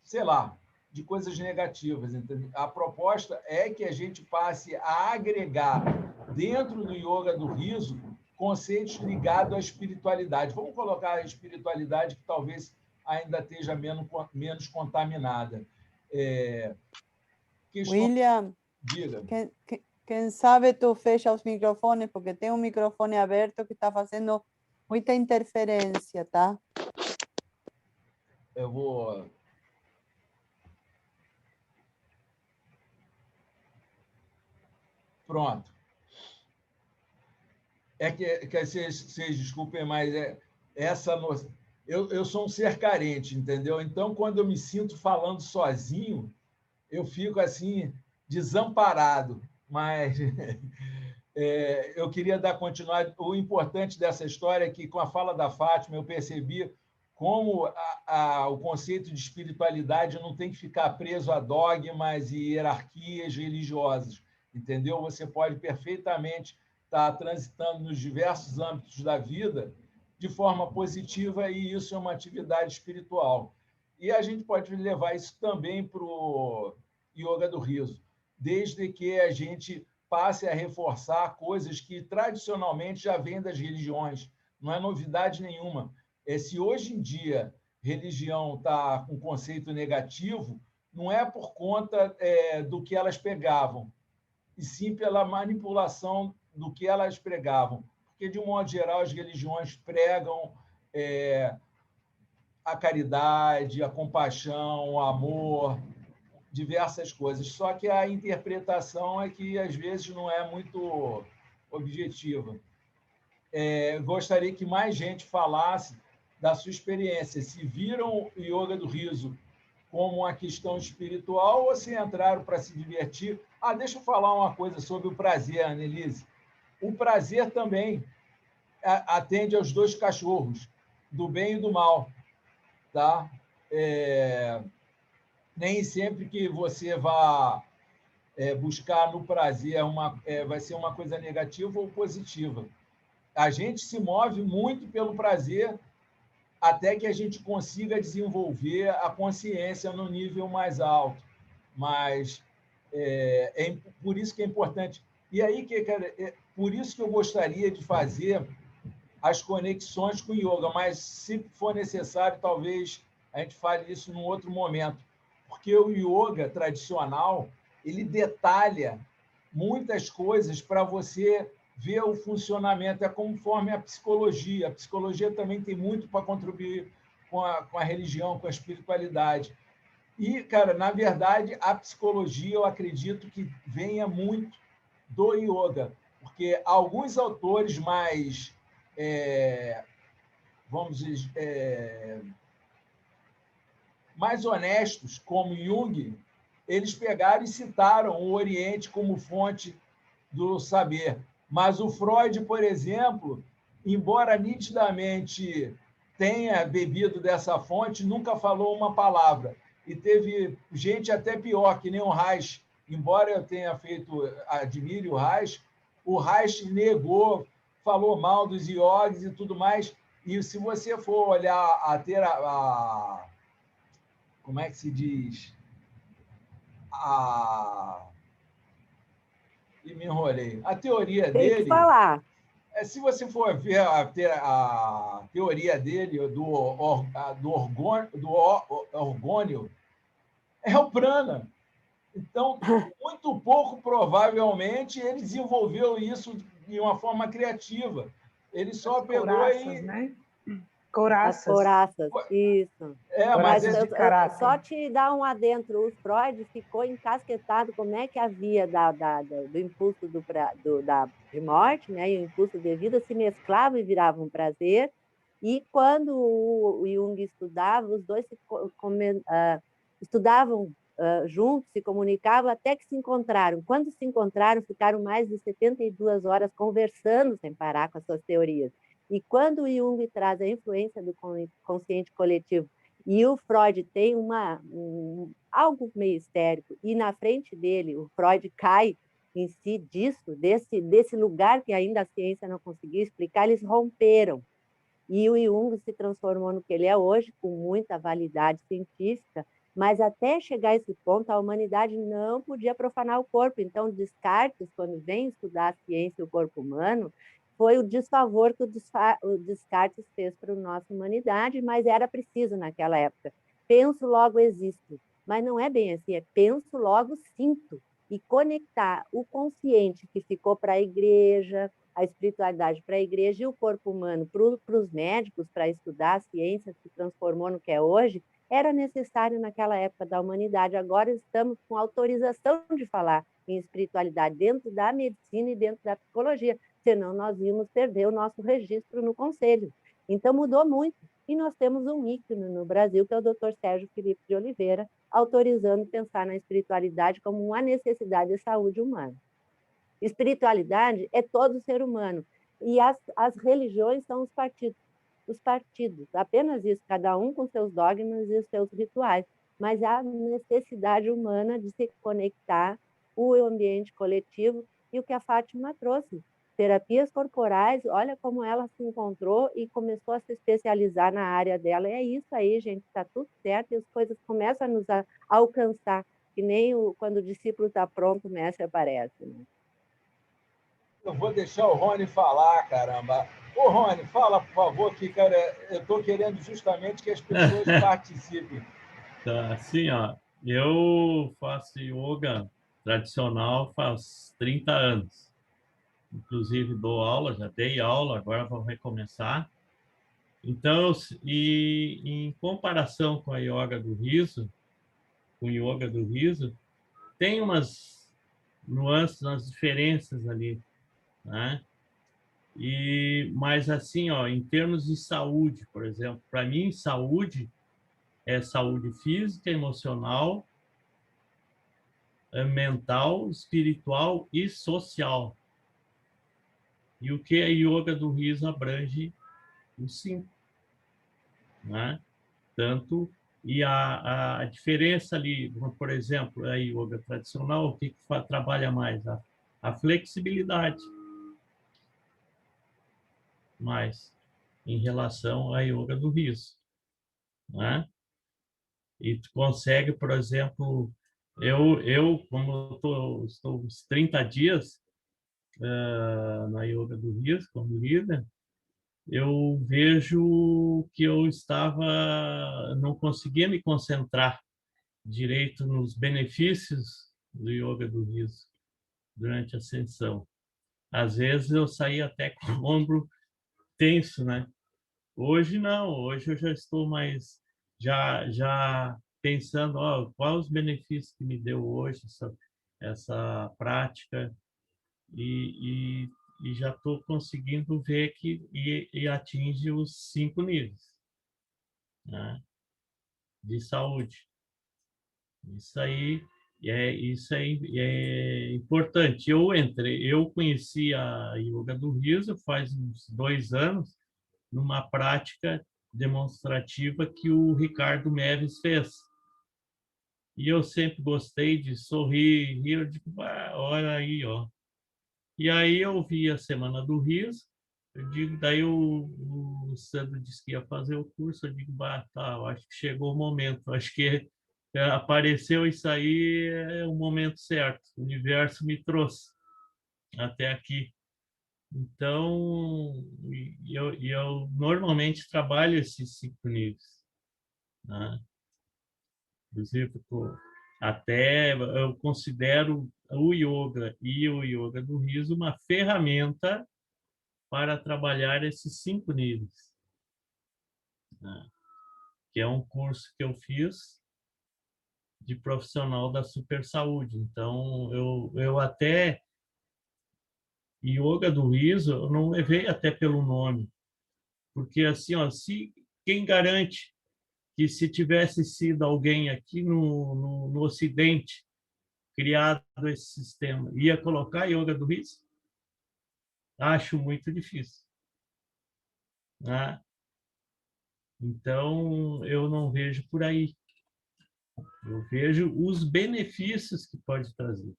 sei lá, de coisas negativas. Entendeu? A proposta é que a gente passe a agregar dentro do yoga do riso conceitos ligados à espiritualidade. Vamos colocar a espiritualidade que talvez ainda esteja menos contaminada. William, diga. Quem sabe tu fecha os microfones, porque tem um microfone aberto que está fazendo muita interferência, tá? Eu vou... Pronto. Que vocês desculpem, mas essa noção... Eu sou um ser carente, entendeu? Então, quando eu me sinto falando sozinho, eu fico assim, desamparado. Mas eu queria dar continuidade. O importante dessa história é que, com a fala da Fátima, eu percebi como o conceito de espiritualidade não tem que ficar preso a dogmas e hierarquias religiosas, entendeu? Você pode perfeitamente estar transitando nos diversos âmbitos da vida de forma positiva, e isso é uma atividade espiritual. E a gente pode levar isso também para o yoga do riso, desde que a gente passe a reforçar coisas que tradicionalmente já vêm das religiões. Não é novidade nenhuma. Se hoje em dia religião está com conceito negativo, não é por conta do que elas pregavam, e sim pela manipulação do que elas pregavam. Porque, de um modo geral, as religiões pregam a caridade, a compaixão, o amor, diversas coisas. Só que a interpretação é que, às vezes, não é muito objetiva. Gostaria que mais gente falasse da sua experiência, se viram o yoga do riso como uma questão espiritual ou se entraram para se divertir. Deixa eu falar uma coisa sobre o prazer, Annelise. O prazer também atende aos dois cachorros, do bem e do mal. Tá? Nem sempre que você vá buscar no prazer vai ser uma coisa negativa ou positiva. A gente se move muito pelo prazer até que a gente consiga desenvolver a consciência no nível mais alto. Mas por isso que é importante. E aí, por isso que eu gostaria de fazer as conexões com o yoga, mas, se for necessário, talvez a gente fale isso num outro momento, porque o yoga tradicional ele detalha muitas coisas para você ver o funcionamento. É conforme a psicologia. A psicologia também tem muito para contribuir com a religião, com a espiritualidade. E, cara, na verdade, a psicologia, eu acredito que venha muito do yoga, porque alguns autores mais, vamos dizer, mais honestos, como Jung, eles pegaram e citaram o Oriente como fonte do saber. Mas o Freud, por exemplo, embora nitidamente tenha bebido dessa fonte, nunca falou uma palavra. E teve gente até pior, que nem o Reich. Embora eu tenha admire o Reich negou, falou mal dos iogues e tudo mais. E se você for olhar como é que se diz? E me enrolei. A teoria Tem dele... que falar. Se você for ver a teoria dele do orgônio, é o prana. Então, muito pouco provavelmente, ele desenvolveu isso de uma forma criativa. Ele só pegou couraças, né? Couraças. As couraças, isso. Mas só te dar um adentro, o Freud ficou encasquetado como é que a via do impulso de morte, né, e o impulso de vida se mesclavam e viravam um prazer, E quando o Jung estudava, os dois estudavam juntos, se comunicavam até que se encontraram. Quando se encontraram, ficaram mais de 72 horas conversando sem parar com as suas teorias. E quando o Jung traz a influência do consciente coletivo e o Freud tem algo meio histérico, e na frente dele o Freud cai em si disso, desse lugar que ainda a ciência não conseguiu explicar, eles romperam. E o Jung se transformou no que ele é hoje, com muita validade científica, mas até chegar a esse ponto, a humanidade não podia profanar o corpo. Então, Descartes, quando vem estudar a ciência e o corpo humano, foi o desfavor que o Descartes fez para a nossa humanidade, mas era preciso naquela época. Penso, logo existo. Mas não é bem assim, é penso, logo sinto. E conectar o consciente que ficou para a igreja, a espiritualidade para a igreja e o corpo humano para os médicos, para estudar a ciência, se transformou no que é hoje, era necessário naquela época da humanidade. Agora estamos com autorização de falar em espiritualidade dentro da medicina e dentro da psicologia, senão nós íamos perder o nosso registro no conselho. Então mudou muito. E nós temos um ícone no Brasil, que é o Dr. Sérgio Felipe de Oliveira, autorizando pensar na espiritualidade como uma necessidade de saúde humana. Espiritualidade é todo ser humano. E as religiões são os partidos. Apenas isso, cada um com seus dogmas e os seus rituais. Mas há a necessidade humana de se conectar, o ambiente coletivo, e o que a Fátima trouxe. Terapias corporais, olha como ela se encontrou e começou a se especializar na área dela. É isso aí, gente, está tudo certo e as coisas começam a nos alcançar, que nem quando o discípulo está pronto, o mestre aparece. Né? Eu vou deixar o Rony falar, caramba. Ô, Rony, fala, por favor, que, cara, eu estou querendo justamente que as pessoas participem. Tá, assim, ó, eu faço yoga tradicional faz 30 anos. Inclusive, dou aula, já dei aula, agora vou recomeçar. Então, e em comparação com a yoga do riso, com o yoga do riso, tem umas nuances, umas diferenças ali, né? Mas assim, ó, em termos de saúde, por exemplo, para mim, saúde é saúde física, emocional, mental, espiritual e social. E o que a yoga do riso abrange os 5, né? Tanto e a diferença ali, por exemplo, a yoga tradicional, o que trabalha mais? A flexibilidade, mais em relação à yoga do riso, né? E tu consegue, por exemplo, como estou uns 30 dias na yoga do riso como líder, eu vejo que eu não conseguia me concentrar direito nos benefícios do yoga do riso durante a sessão. Às vezes eu saía até com o ombro tenso, né? Hoje não, hoje eu já estou mais já pensando, ó, quais os benefícios que me deu hoje essa prática e já estou conseguindo ver que e atinge os 5 níveis, né, de saúde. Isso aí é importante. Eu conheci a yoga do riso faz uns 2 anos, numa prática demonstrativa que o Ricardo Meves fez. E eu sempre gostei de sorrir, rir, eu digo, olha aí, ó. E aí eu vi a Semana do Riso, eu digo, daí o Sandro disse que ia fazer o curso, eu digo, tá, eu acho que chegou o momento, acho que apareceu isso aí, é o momento certo, o universo me trouxe até aqui. Então, eu normalmente trabalho esses 5 níveis, né? Inclusive, até eu considero o yoga e o yoga do riso uma ferramenta para trabalhar esses 5 níveis, né? Que é um curso que eu fiz de profissional da super saúde. Então, eu até yoga do riso, eu não levei até pelo nome, Porque, assim, ó, quem garante que se tivesse sido alguém aqui no Ocidente criado esse sistema, ia colocar yoga do riso? Acho muito difícil, né? Então, eu não vejo por aí. Eu vejo os benefícios que pode trazer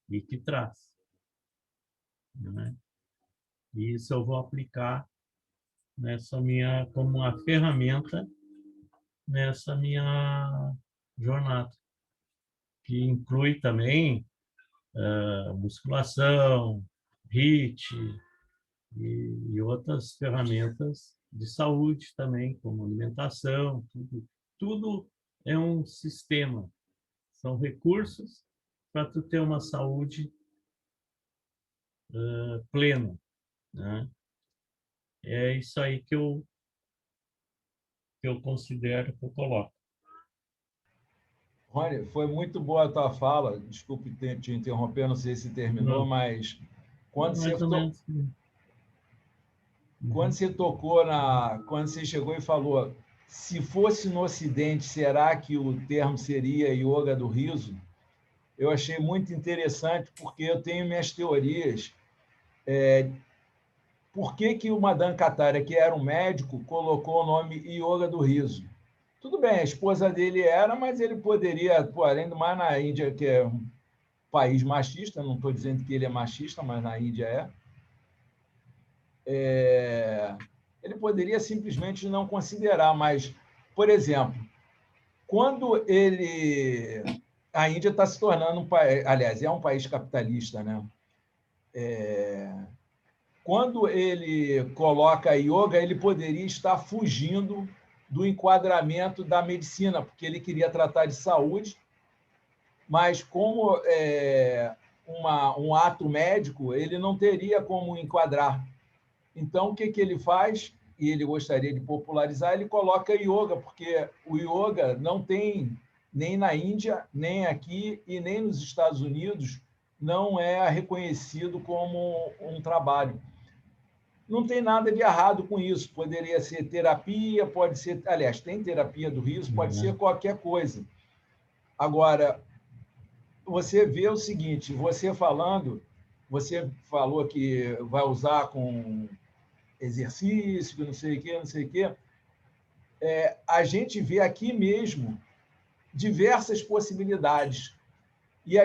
e que traz, né? E isso eu vou aplicar como uma ferramenta nessa minha jornada, que inclui também musculação, HIIT e outras ferramentas de saúde também, como alimentação, tudo é um sistema, são recursos para tu ter uma saúde plena, né? É isso aí que eu considero, que eu coloco. Rony, foi muito boa a tua fala. Desculpe te interromper, não sei se terminou, Não. mas quando Mais ou menos. quando você tocou quando você chegou e falou, se fosse no Ocidente, será que o termo seria yoga do riso? Eu achei muito interessante, porque eu tenho minhas teorias. Por que o Madan Kataria, que era um médico, colocou o nome yoga do riso? Tudo bem, a esposa dele era, mas ele poderia, além do mais, na Índia, que é um país machista, não estou dizendo que ele é machista, mas na Índia ele poderia simplesmente não considerar, mas, por exemplo, quando a Índia está se tornando um país, aliás, é um país capitalista, né? Quando ele coloca yoga, ele poderia estar fugindo do enquadramento da medicina, porque ele queria tratar de saúde, mas como um ato médico, ele não teria como enquadrar. Então, o que ele faz? E ele gostaria de popularizar, ele coloca yoga, porque o yoga não tem, nem na Índia, nem aqui e nem nos Estados Unidos, não é reconhecido como um trabalho. Não tem nada de errado com isso. Poderia ser terapia, pode ser... Aliás, tem terapia do riso, pode ser qualquer coisa. Agora, você vê o seguinte, você falou que vai usar com exercício, não sei o quê. A gente vê aqui mesmo diversas possibilidades. E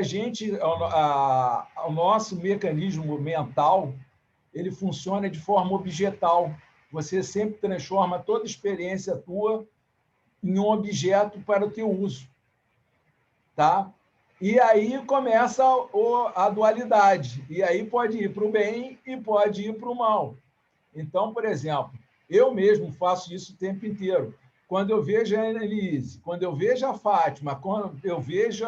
o nosso mecanismo mental, ele funciona de forma objetal. Você sempre transforma toda experiência tua em um objeto para o teu uso. Tá? E aí começa a dualidade. E aí pode ir para o bem e pode ir para o mal. Então, por exemplo, eu mesmo faço isso o tempo inteiro. Quando eu vejo a Annelise, quando eu vejo a Fátima, quando eu vejo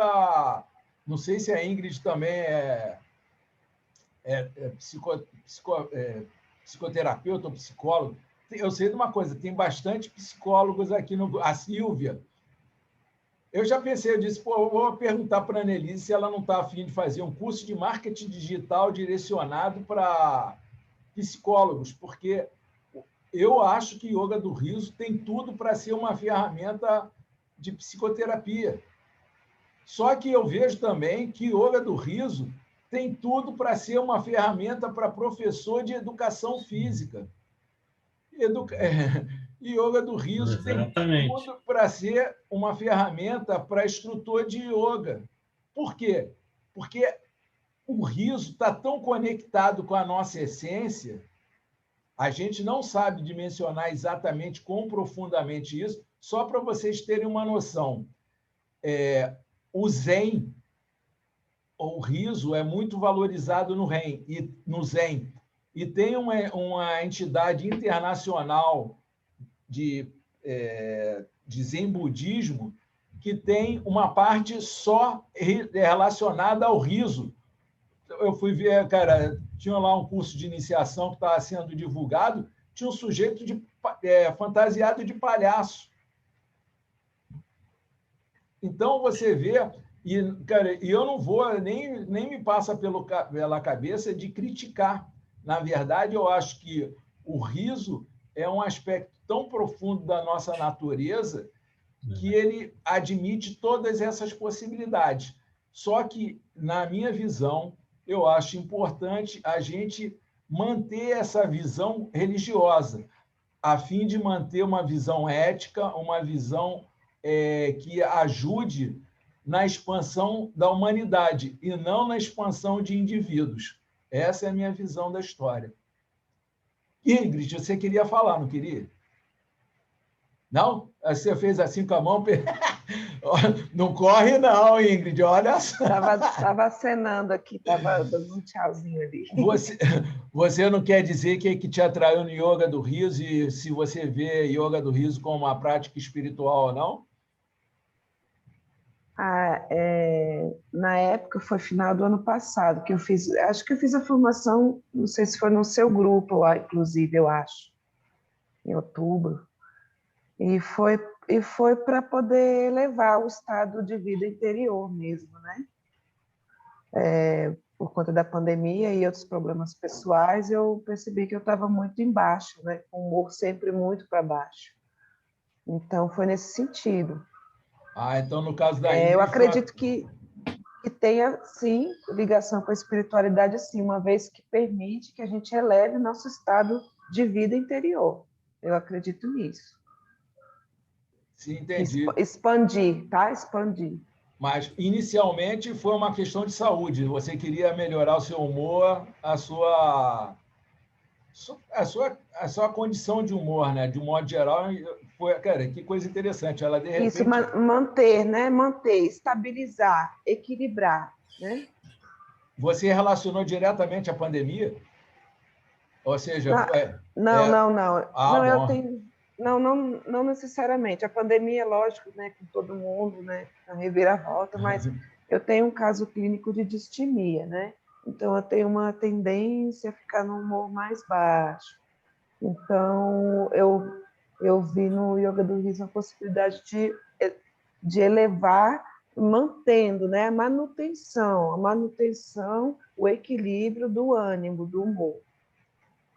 não sei se a Ingrid também psicoterapeuta ou psicólogo. Eu sei de uma coisa, tem bastante psicólogos aqui, a Silvia. Eu já pensei, eu disse, eu vou perguntar para a Annelise se ela não está a fim de fazer um curso de marketing digital direcionado para psicólogos, porque eu acho que yoga do riso tem tudo para ser uma ferramenta de psicoterapia. Só que eu vejo também que yoga do riso tem tudo para ser uma ferramenta para professor de educação física. Yoga do riso tem tudo para ser uma ferramenta para instrutor de yoga. Por quê? Porque o riso está tão conectado com a nossa essência, a gente não sabe dimensionar exatamente quão profundamente isso, só para vocês terem uma noção. O Zen, o riso, é muito valorizado no Zen. E tem uma entidade internacional de Zen budismo que tem uma parte só relacionada ao riso. Eu fui ver, cara, tinha lá um curso de iniciação que estava sendo divulgado, tinha um sujeito fantasiado de palhaço. Então, você vê, cara, e eu não vou, nem me passa pela cabeça de criticar. Na verdade, eu acho que o riso é um aspecto tão profundo da nossa natureza que ele admite todas essas possibilidades. Só que, na minha visão, eu acho importante a gente manter essa visão religiosa, a fim de manter uma visão ética, uma visão que ajude na expansão da humanidade e não na expansão de indivíduos. Essa é a minha visão da história. Ingrid, você queria falar, não queria? Não? Você fez assim com a mão? Não corre não, Ingrid, olha só. Estava acenando aqui, estava dando um tchauzinho ali. Você não quer dizer que te atraiu no Yoga do Riso e se você vê Yoga do Riso como uma prática espiritual ou não? Na época, foi final do ano passado, que eu fiz, acho que eu fiz a formação, não sei se foi no seu grupo lá, inclusive, eu acho, em outubro, e foi para poder levar o estado de vida interior mesmo, né? Por conta da pandemia e outros problemas pessoais, eu percebi que eu estava muito embaixo, né? Com o humor sempre muito para baixo. Então, foi nesse sentido. Então, no caso da Ingrid... Eu acredito que tenha, sim, ligação com a espiritualidade, sim, uma vez que permite que a gente eleve nosso estado de vida interior. Eu acredito nisso. Sim, entendi. Expandir, tá? Expandir. Mas, inicialmente, foi uma questão de saúde. Você queria melhorar o seu humor, a sua condição de humor, né? De um modo geral, cara, que coisa interessante. Ela, de repente... Isso, manter, né? Manter, estabilizar, equilibrar, né? Você relacionou diretamente à pandemia? Ou seja... Não, eu tenho... Não necessariamente. A pandemia, lógico, né? Com todo mundo, né? A reviravolta, mas eu tenho um caso clínico de distimia, né? Então, eu tenho uma tendência a ficar no humor mais baixo. Então, eu vi no Yoga do Riso a possibilidade de elevar, mantendo, né? A manutenção, o equilíbrio do ânimo, do humor.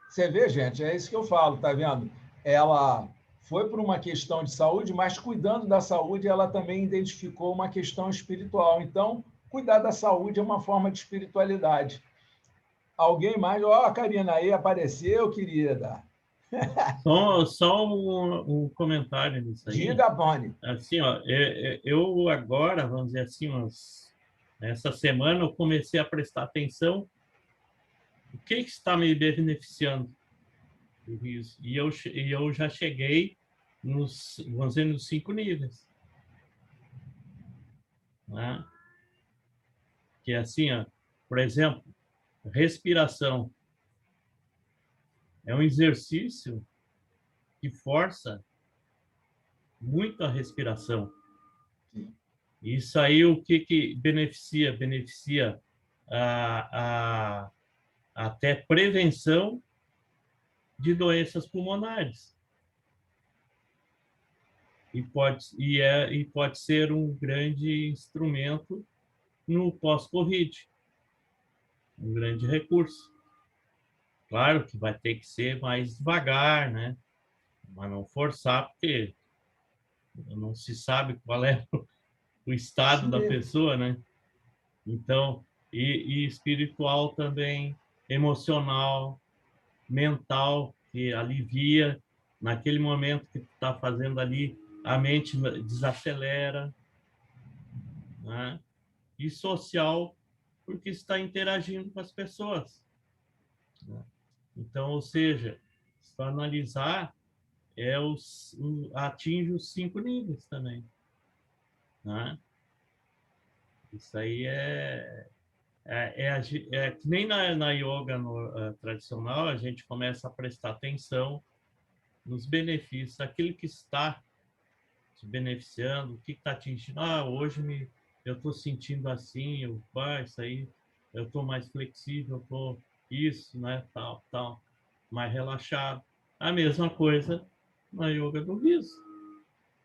Você vê, gente, é isso que eu falo, tá vendo? Ela foi por uma questão de saúde, mas cuidando da saúde, ela também identificou uma questão espiritual. Então, cuidar da saúde é uma forma de espiritualidade. Alguém mais? A Karina aí apareceu, querida. Só um comentário nisso aí. Diga, Boni. Assim, eu agora, vamos dizer assim, essa semana eu comecei a prestar atenção o que está me beneficiando do riso. E eu já cheguei vamos dizer, nos 5 níveis. Né? Que é assim, por exemplo, respiração. É um exercício que força muito a respiração. Sim. Isso aí, o que beneficia? Beneficia até prevenção de doenças pulmonares. E pode ser um grande instrumento no pós-Covid. Um grande recurso. Claro que vai ter que ser mais devagar, né? Mas não forçar, porque não se sabe qual é o estado da pessoa, né? Então, e espiritual também, emocional, mental, que alivia naquele momento que tu está fazendo ali, a mente desacelera, né? E social, porque está interagindo com as pessoas, né? Então, ou seja, se tu analisar, atinge os 5 níveis também, né? Isso aí que nem na yoga tradicional, a gente começa a prestar atenção nos benefícios, aquilo que está te beneficiando, o que está atingindo. Hoje eu estou sentindo assim, isso aí, eu estou mais flexível, estou isso, né, tal, mais relaxado. A mesma coisa na yoga do riso.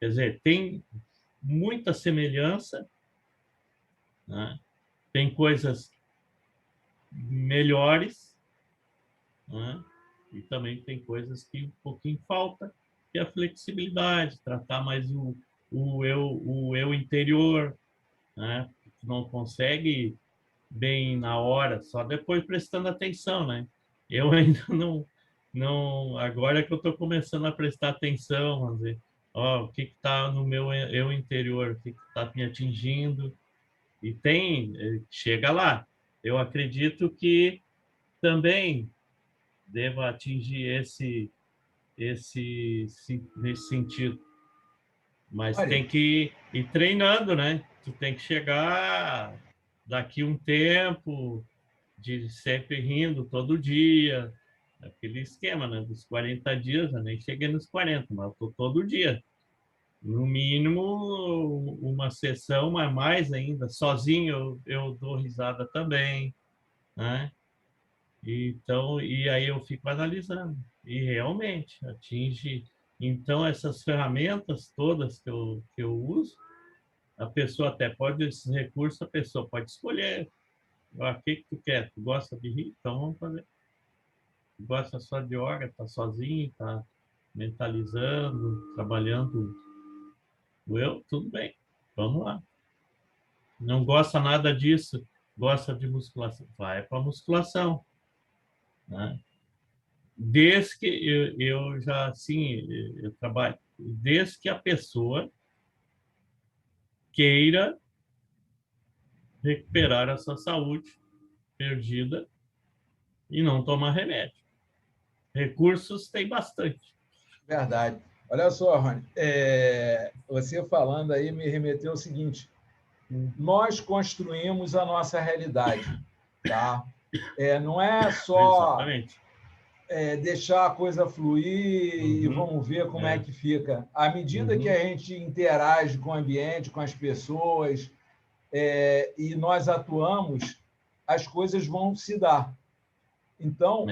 Quer dizer, tem muita semelhança, né? Tem coisas melhores, né? E também tem coisas que um pouquinho falta, que é a flexibilidade, tratar mais o eu interior, né? Não consegue bem na hora, só depois prestando atenção, né? Eu ainda não agora que eu estou começando a prestar atenção, vamos dizer, ó, o que está no meu eu interior, o que está me atingindo, e chega lá. Eu acredito que também deva atingir nesse sentido, mas Olha, tem que ir treinando, né? Tu tem que chegar daqui um tempo de sempre rindo todo dia, aquele esquema, né? Dos 40 dias, eu nem cheguei nos 40, mas eu tô todo dia. No mínimo, uma sessão, mas mais ainda. Sozinho eu dou risada também, né? Então, e aí eu fico analisando. E realmente atinge. Então, essas ferramentas todas que eu uso, a pessoa até pode, esses recursos, a pessoa pode escolher. O que tu quer? Tu gosta de rir? Então vamos fazer. Tu gosta só de yoga, tá sozinho, tá mentalizando, trabalhando o eu? Tudo bem, vamos lá. Não gosta nada disso, gosta de musculação? Vai para musculação, né? Desde que eu já, assim, eu trabalho, desde que a pessoa queira recuperar a sua saúde perdida e não tomar remédio. Recursos tem bastante. verdade. Olha só, Rony, você falando aí me remeteu ao seguinte: nós construímos a nossa realidade, tá? Não é só deixar a coisa fluir e vamos ver como é que fica. À medida que a gente interage com o ambiente, com as pessoas, e nós atuamos, as coisas vão se dar. Então,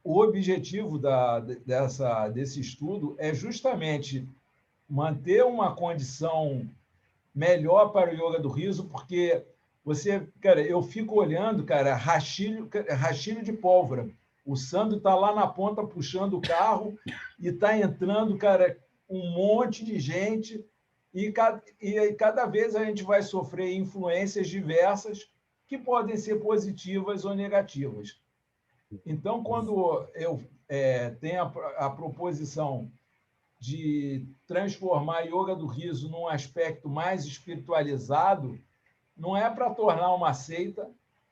o objetivo desse estudo é justamente manter uma condição melhor para o yoga do riso, porque cara, eu fico olhando, cara, rachilho de pólvora. O Sandro está lá na ponta puxando o carro e está entrando, cara, um monte de gente e cada vez a gente vai sofrer influências diversas que podem ser positivas ou negativas. Então, quando eu tenho a proposição de transformar a yoga do riso num aspecto mais espiritualizado, não é para tornar uma seita,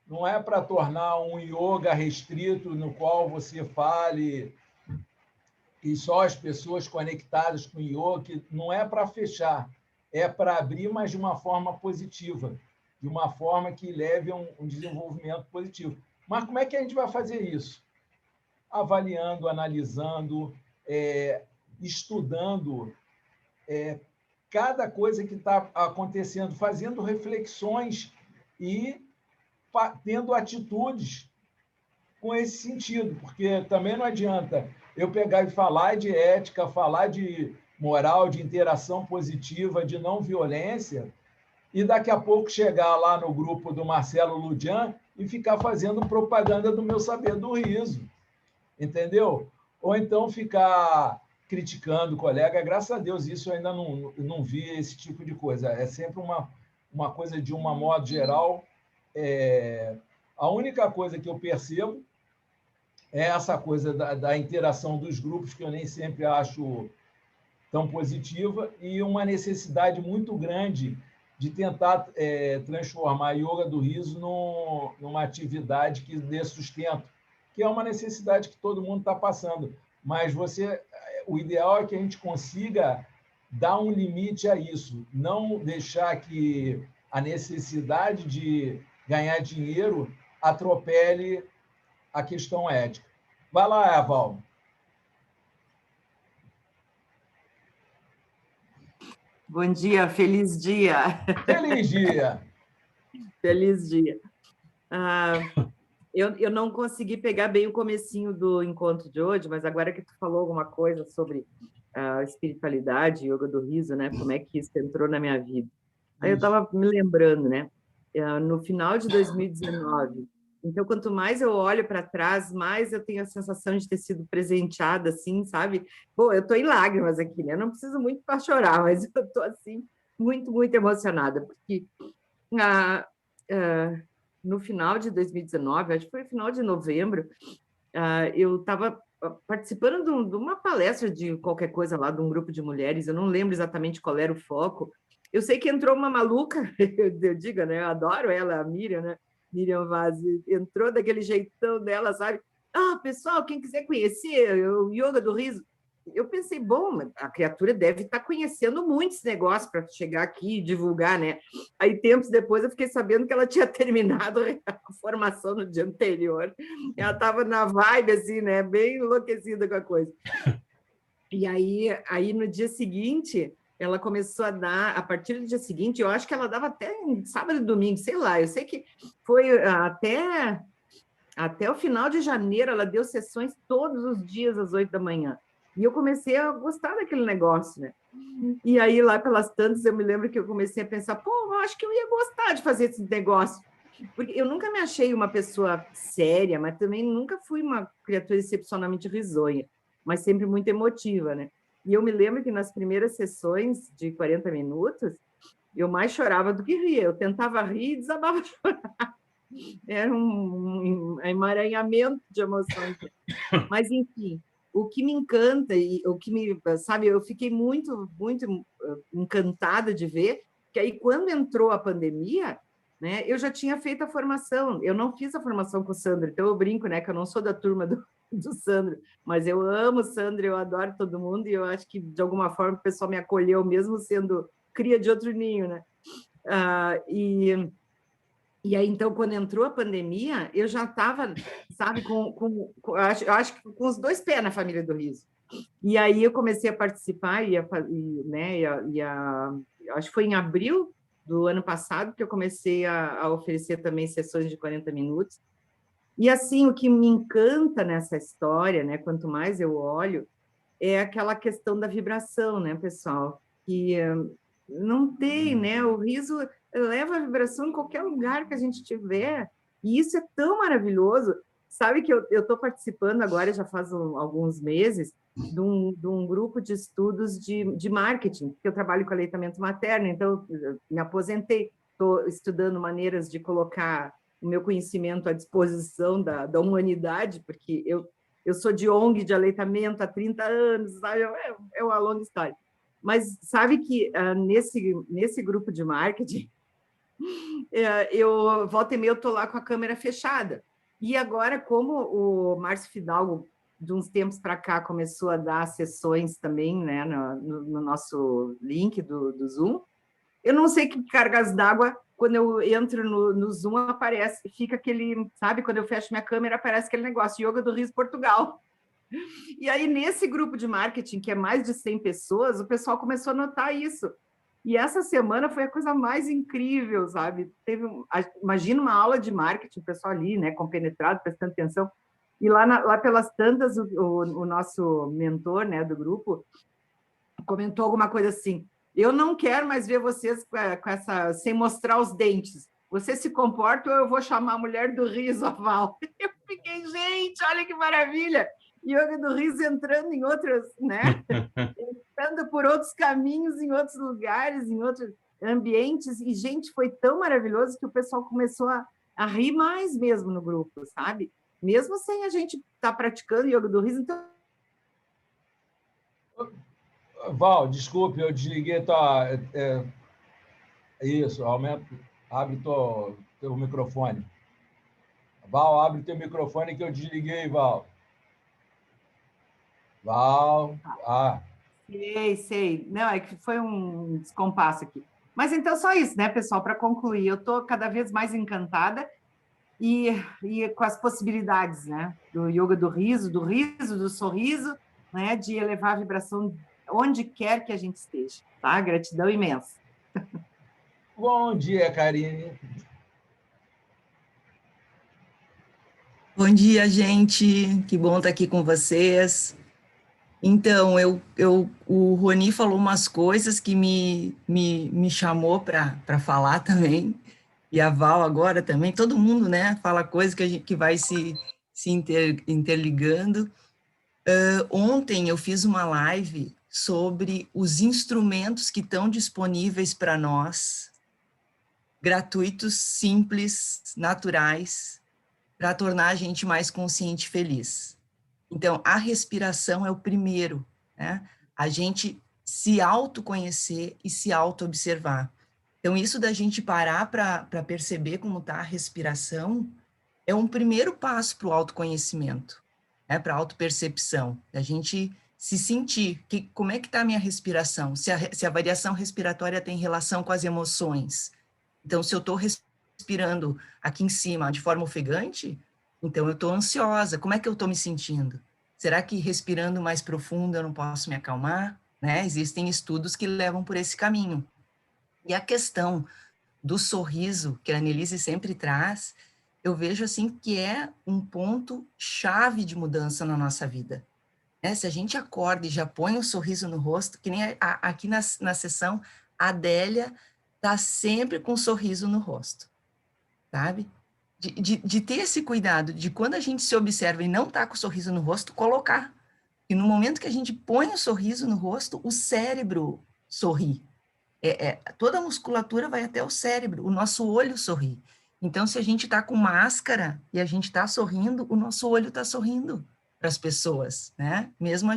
não é para tornar um yoga restrito no qual você fale e só as pessoas conectadas com o yoga, não é para fechar, é para abrir, mas de uma forma positiva, de uma forma que leve a um desenvolvimento positivo. Mas como é que a gente vai fazer isso? Avaliando, analisando, estudando cada coisa que está acontecendo, fazendo reflexões e tendo atitudes com esse sentido, porque também não adianta eu pegar e falar de ética, falar de moral, de interação positiva, de não violência, e daqui a pouco chegar lá no grupo do Marcelo Ludian e ficar fazendo propaganda do meu saber do riso, entendeu? Ou então ficar criticando o colega. Graças a Deus, isso eu ainda não vi esse tipo de coisa. É sempre uma coisa de uma modo geral. A única coisa que eu percebo é essa coisa da interação dos grupos, que eu nem sempre acho tão positiva, e uma necessidade muito grande de tentar transformar a yoga do riso numa atividade que dê sustento, que é uma necessidade que todo mundo está passando. Mas o ideal é que a gente consiga dar um limite a isso, não deixar que a necessidade de ganhar dinheiro atropele a questão ética. Vai lá, Val. Bom dia, feliz dia. Feliz dia. Feliz dia. Eu não consegui pegar bem o comecinho do encontro de hoje, mas agora que tu falou alguma coisa sobre a espiritualidade, yoga do riso, né? Como é que isso entrou na minha vida? Aí eu estava me lembrando, né? No final de 2019, Então, quanto mais eu olho para trás, mais eu tenho a sensação de ter sido presenteada, assim, sabe? Pô, eu estou em lágrimas aqui, né? Eu não preciso muito para chorar, mas eu estou, assim, muito, muito emocionada, porque no final de 2019, acho que foi no final de novembro, eu estava participando de uma palestra de qualquer coisa lá, de um grupo de mulheres, eu não lembro exatamente qual era o foco. Eu sei que entrou uma maluca, eu digo, né? Eu adoro ela, a Miriam, né? Miriam Vaz, entrou daquele jeitão dela, sabe? Pessoal, quem quiser conhecer o Yoga do Riso. Eu pensei, bom, a criatura deve estar conhecendo muito esse negócio para chegar aqui e divulgar, né? Aí, tempos depois, eu fiquei sabendo que ela tinha terminado a formação no dia anterior. Ela estava na vibe, assim, né? Bem enlouquecida com a coisa. E aí no dia seguinte, ela começou a dar, a partir do dia seguinte, eu acho que ela dava até sábado e domingo, sei lá, eu sei que foi até o final de janeiro, ela deu sessões todos os dias às 8 da manhã. E eu comecei a gostar daquele negócio, né? E aí, lá pelas tantas, eu me lembro que eu comecei a pensar, pô, eu acho que eu ia gostar de fazer esse negócio. Porque eu nunca me achei uma pessoa séria, mas também nunca fui uma criatura excepcionalmente risonha, mas sempre muito emotiva, né? E eu me lembro que nas primeiras sessões de 40 minutos, eu mais chorava do que ria. Eu tentava rir e desabava a chorar. Era um emaranhamento de emoções. Mas, enfim, o que me encanta e o que me... Sabe, eu fiquei muito, muito encantada de ver que aí, quando entrou a pandemia, né, eu já tinha feito a formação. Eu não fiz a formação com o Sandro, então eu brinco, né, que eu não sou da turma do Sandro, mas eu amo o Sandro, eu adoro todo mundo, e eu acho que, de alguma forma, o pessoal me acolheu, mesmo sendo cria de outro ninho, né? E aí, então, quando entrou a pandemia, eu já estava, sabe, eu acho que com os dois pés na família do Riso. E aí eu comecei a participar, acho que foi em abril do ano passado que eu comecei a oferecer também sessões de 40 minutos. E, assim, o que me encanta nessa história, né, quanto mais eu olho, é aquela questão da vibração, né, pessoal? Que não tem, né? O riso leva a vibração em qualquer lugar que a gente tiver, e isso é tão maravilhoso. Sabe que eu estou participando agora, já faz alguns meses, de um grupo de estudos de marketing, porque eu trabalho com aleitamento materno, então eu me aposentei, estou estudando maneiras de colocar o meu conhecimento à disposição da humanidade, porque eu sou de ONG de aleitamento há 30 anos, sabe? É uma longa história. Mas sabe que nesse grupo de marketing, eu volta e meia eu estou lá com a câmera fechada. E agora, como o Márcio Fidalgo, de uns tempos para cá, começou a dar sessões também, né, no nosso link do Zoom, eu não sei que cargas d'água, quando eu entro no Zoom, aparece, fica aquele, sabe, quando eu fecho minha câmera, aparece aquele negócio, Yoga do Riso Portugal. E aí, nesse grupo de marketing, que é mais de 100 pessoas, o pessoal começou a notar isso. E essa semana foi a coisa mais incrível, sabe? Imagina uma aula de marketing, o pessoal ali, né, compenetrado, prestando atenção. E lá pelas tantas, o nosso mentor, né, do grupo, comentou alguma coisa assim, eu não quero mais ver vocês com essa, sem mostrar os dentes. Você se comporta ou eu vou chamar a mulher do riso, a Val. Eu fiquei, gente, olha que maravilha! Yoga do Riso entrando em outras, né? Entrando por outros caminhos, em outros lugares, em outros ambientes. E, gente, foi tão maravilhoso que o pessoal começou a rir mais mesmo no grupo, sabe? Mesmo sem a gente estar praticando Yoga do Riso. Então... Val, desculpe, eu desliguei isso, abre teu microfone. Val, abre teu microfone que eu desliguei, Val. Val, Sei. Não, é que foi um descompasso aqui. Mas então só isso, né, pessoal? Para concluir, eu estou cada vez mais encantada e com as possibilidades, né, do yoga do riso, do sorriso, né, de elevar a vibração onde quer que a gente esteja, tá? Gratidão imensa. Bom dia, Karine. Bom dia, gente. Que bom estar aqui com vocês. Então, o Roni falou umas coisas que me chamou para falar também, e a Val agora também, todo mundo, né, fala coisa que vai se interligando. Ontem eu fiz uma live sobre os instrumentos que estão disponíveis para nós, gratuitos, simples, naturais, para tornar a gente mais consciente e feliz. Então, a respiração é o primeiro, né? A gente se autoconhecer e se auto-observar. Então, isso da gente parar para perceber como está a respiração é um primeiro passo para o autoconhecimento, né? Para a autopercepção, da gente se sentir, como é que está a minha respiração, se a variação respiratória tem relação com as emoções. Então, se eu estou respirando aqui em cima de forma ofegante, então eu estou ansiosa, como é que eu estou me sentindo? Será que respirando mais profundo eu não posso me acalmar? Né? Existem estudos que levam por esse caminho. E a questão do sorriso, que a Annelise sempre traz, eu vejo assim que é um ponto chave de mudança na nossa vida. Né? Se a gente acorda e já põe um sorriso no rosto, que nem aqui na sessão, a Adélia está sempre com um sorriso no rosto, sabe? De ter esse cuidado, de quando a gente se observa e não está com o sorriso no rosto, colocar. E no momento que a gente põe o sorriso no rosto, o cérebro sorri. Toda a musculatura vai até o cérebro, o nosso olho sorri. Então, se a gente está com máscara e a gente está sorrindo, o nosso olho está sorrindo para as pessoas, né? Mesmo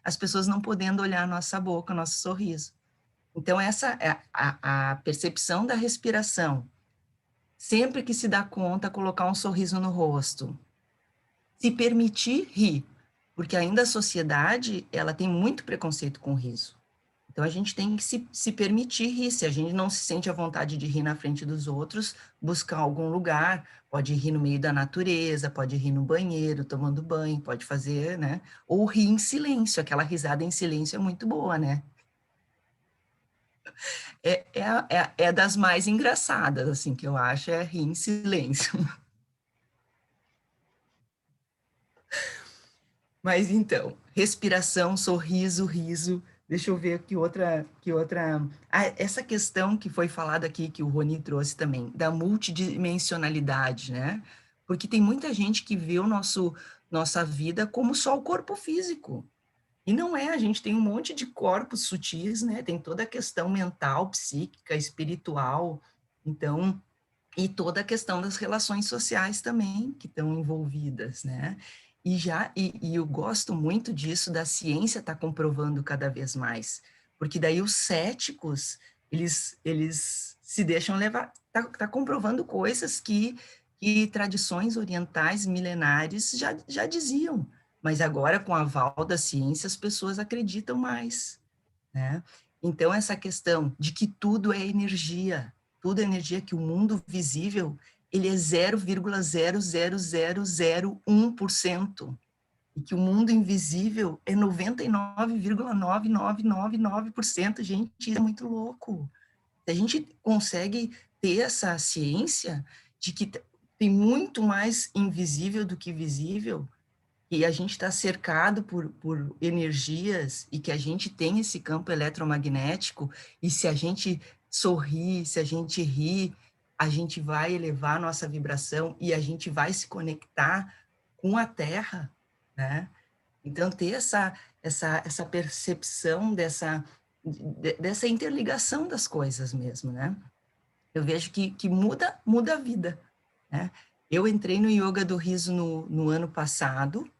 as pessoas não podendo olhar a nossa boca, o nosso sorriso. Então, essa é a percepção da respiração. Sempre que se dá conta, colocar um sorriso no rosto. Se permitir rir, porque ainda a sociedade, ela tem muito preconceito com o riso. Então, a gente tem que se permitir rir. Se a gente não se sente à vontade de rir na frente dos outros, buscar algum lugar, pode rir no meio da natureza, pode rir no banheiro, tomando banho, pode fazer, né? Ou rir em silêncio, aquela risada em silêncio é muito boa, né? É das mais engraçadas, assim, que eu acho, é rir em silêncio. Mas então, respiração, sorriso, riso. Deixa eu ver que outra... essa questão que foi falada aqui, que o Rony trouxe também, da multidimensionalidade, né? Porque tem muita gente que vê nossa vida como só o corpo físico. E não é, a gente tem um monte de corpos sutis, né? Tem toda a questão mental, psíquica, espiritual, então, e toda a questão das relações sociais também, que estão envolvidas, né? E eu gosto muito disso, da ciência estar comprovando cada vez mais, porque daí os céticos, eles se deixam levar, tá comprovando coisas que tradições orientais milenares já diziam, mas agora, com o aval da ciência, as pessoas acreditam mais, né? Então, essa questão de que tudo é energia, que o mundo visível, ele é 0,00001%, e que o mundo invisível é 99,9999%. Gente, isso é muito louco. A gente consegue ter essa ciência de que tem muito mais invisível do que visível, e a gente está cercado por energias, e que a gente tem esse campo eletromagnético, e se a gente sorrir, se a gente rir, a gente vai elevar a nossa vibração e a gente vai se conectar com a Terra, né? Então, ter essa percepção dessa interligação das coisas mesmo, né? Eu vejo que muda a vida, né? Eu entrei no Yoga do Riso no ano passado,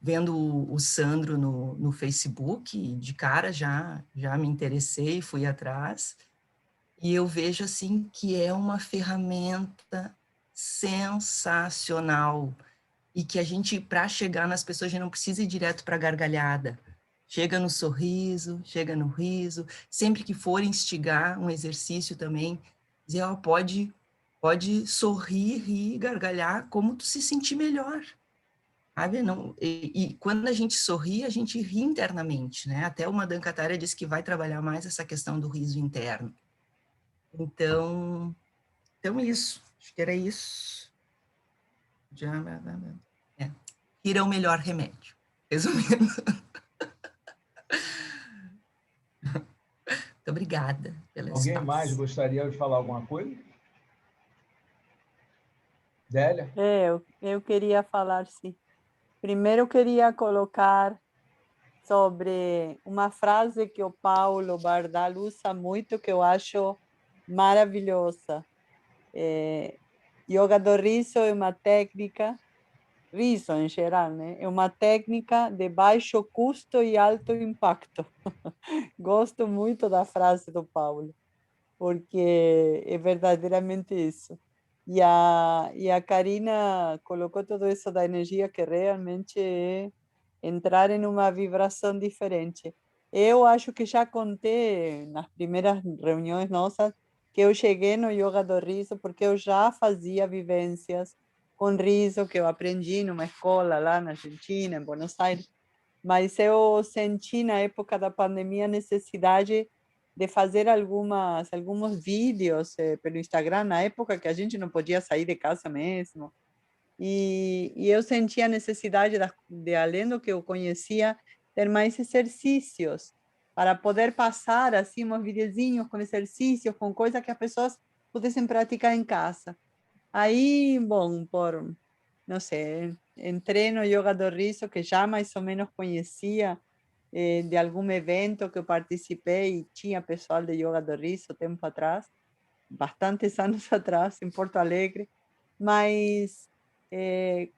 vendo o Sandro no Facebook, de cara já me interessei, fui atrás, e eu vejo assim que é uma ferramenta sensacional, e que a gente, para chegar nas pessoas, a gente não precisa ir direto para a gargalhada, chega no sorriso, chega no riso, sempre que for instigar um exercício também, dizer, pode sorrir, rir, gargalhar, como tu se sentir melhor. Sabe? Não, e quando a gente sorri, a gente ri internamente, né? Até o Madan Kataria disse que vai trabalhar mais essa questão do riso interno. Então isso, acho que era isso. Rir é o melhor remédio, resumindo. Muito obrigada pela Alguém mais gostaria de falar alguma coisa? Délia? Eu queria falar, sim. Primeiro, eu queria colocar sobre uma frase que o Paulo Bardal usa muito, que eu acho maravilhosa. Yoga do riso é uma técnica, riso em geral, né? É uma técnica de baixo custo e alto impacto. Gosto muito da frase do Paulo, porque é verdadeiramente isso. E a Karina colocou tudo isso da energia, que realmente é entrar em uma vibração diferente. Eu acho que já contei nas primeiras reuniões nossas que eu cheguei no yoga do riso porque eu já fazia vivências com riso que eu aprendi numa escola lá na Argentina, em Buenos Aires, mas eu senti na época da pandemia a necessidade de fazer alguns vídeos pelo Instagram, na época que a gente não podia sair de casa mesmo. E eu sentia a necessidade de, além do que eu conhecia, ter mais exercícios para poder passar assim uns videozinhos com exercícios, com coisas que as pessoas pudessem praticar em casa. Aí, bom, não sei, entrei no Yoga do Riso, que já mais ou menos conhecia de algum evento que eu participei, e tinha pessoal de Yoga do Riso tempo atrás, bastantes anos atrás, em Porto Alegre, mas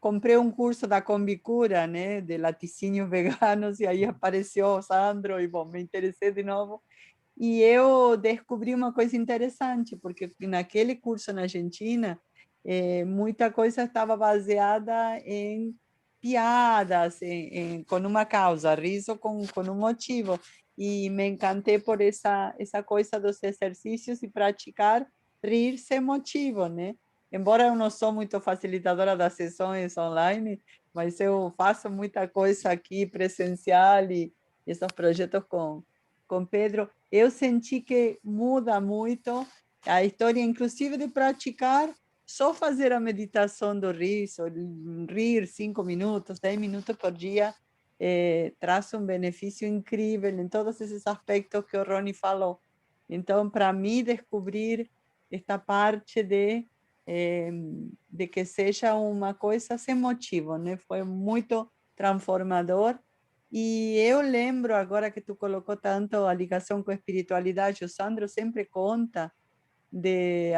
comprei um curso da Combicura, né, de laticínios veganos, e aí apareceu o Sandro, e bom, me interessei de novo, e eu descobri uma coisa interessante, porque naquele curso na Argentina, muita coisa estava baseada em piadas, com uma causa, riso com um motivo. E me encantei por essa coisa dos exercícios e praticar rir sem motivo, né? Embora eu não sou muito facilitadora das sessões online, mas eu faço muita coisa aqui presencial e esses projetos com Pedro, eu senti que muda muito a história, inclusive de praticar, só fazer a meditação do riso, rir 5 minutos, 10 minutos por dia, traz um benefício incrível em todos esses aspectos que o Rony falou. Então, para mim, descobrir esta parte de que seja uma coisa sem motivo, né? Foi muito transformador. E eu lembro, agora que tu colocou tanto a ligação com a espiritualidade, o Sandro sempre conta de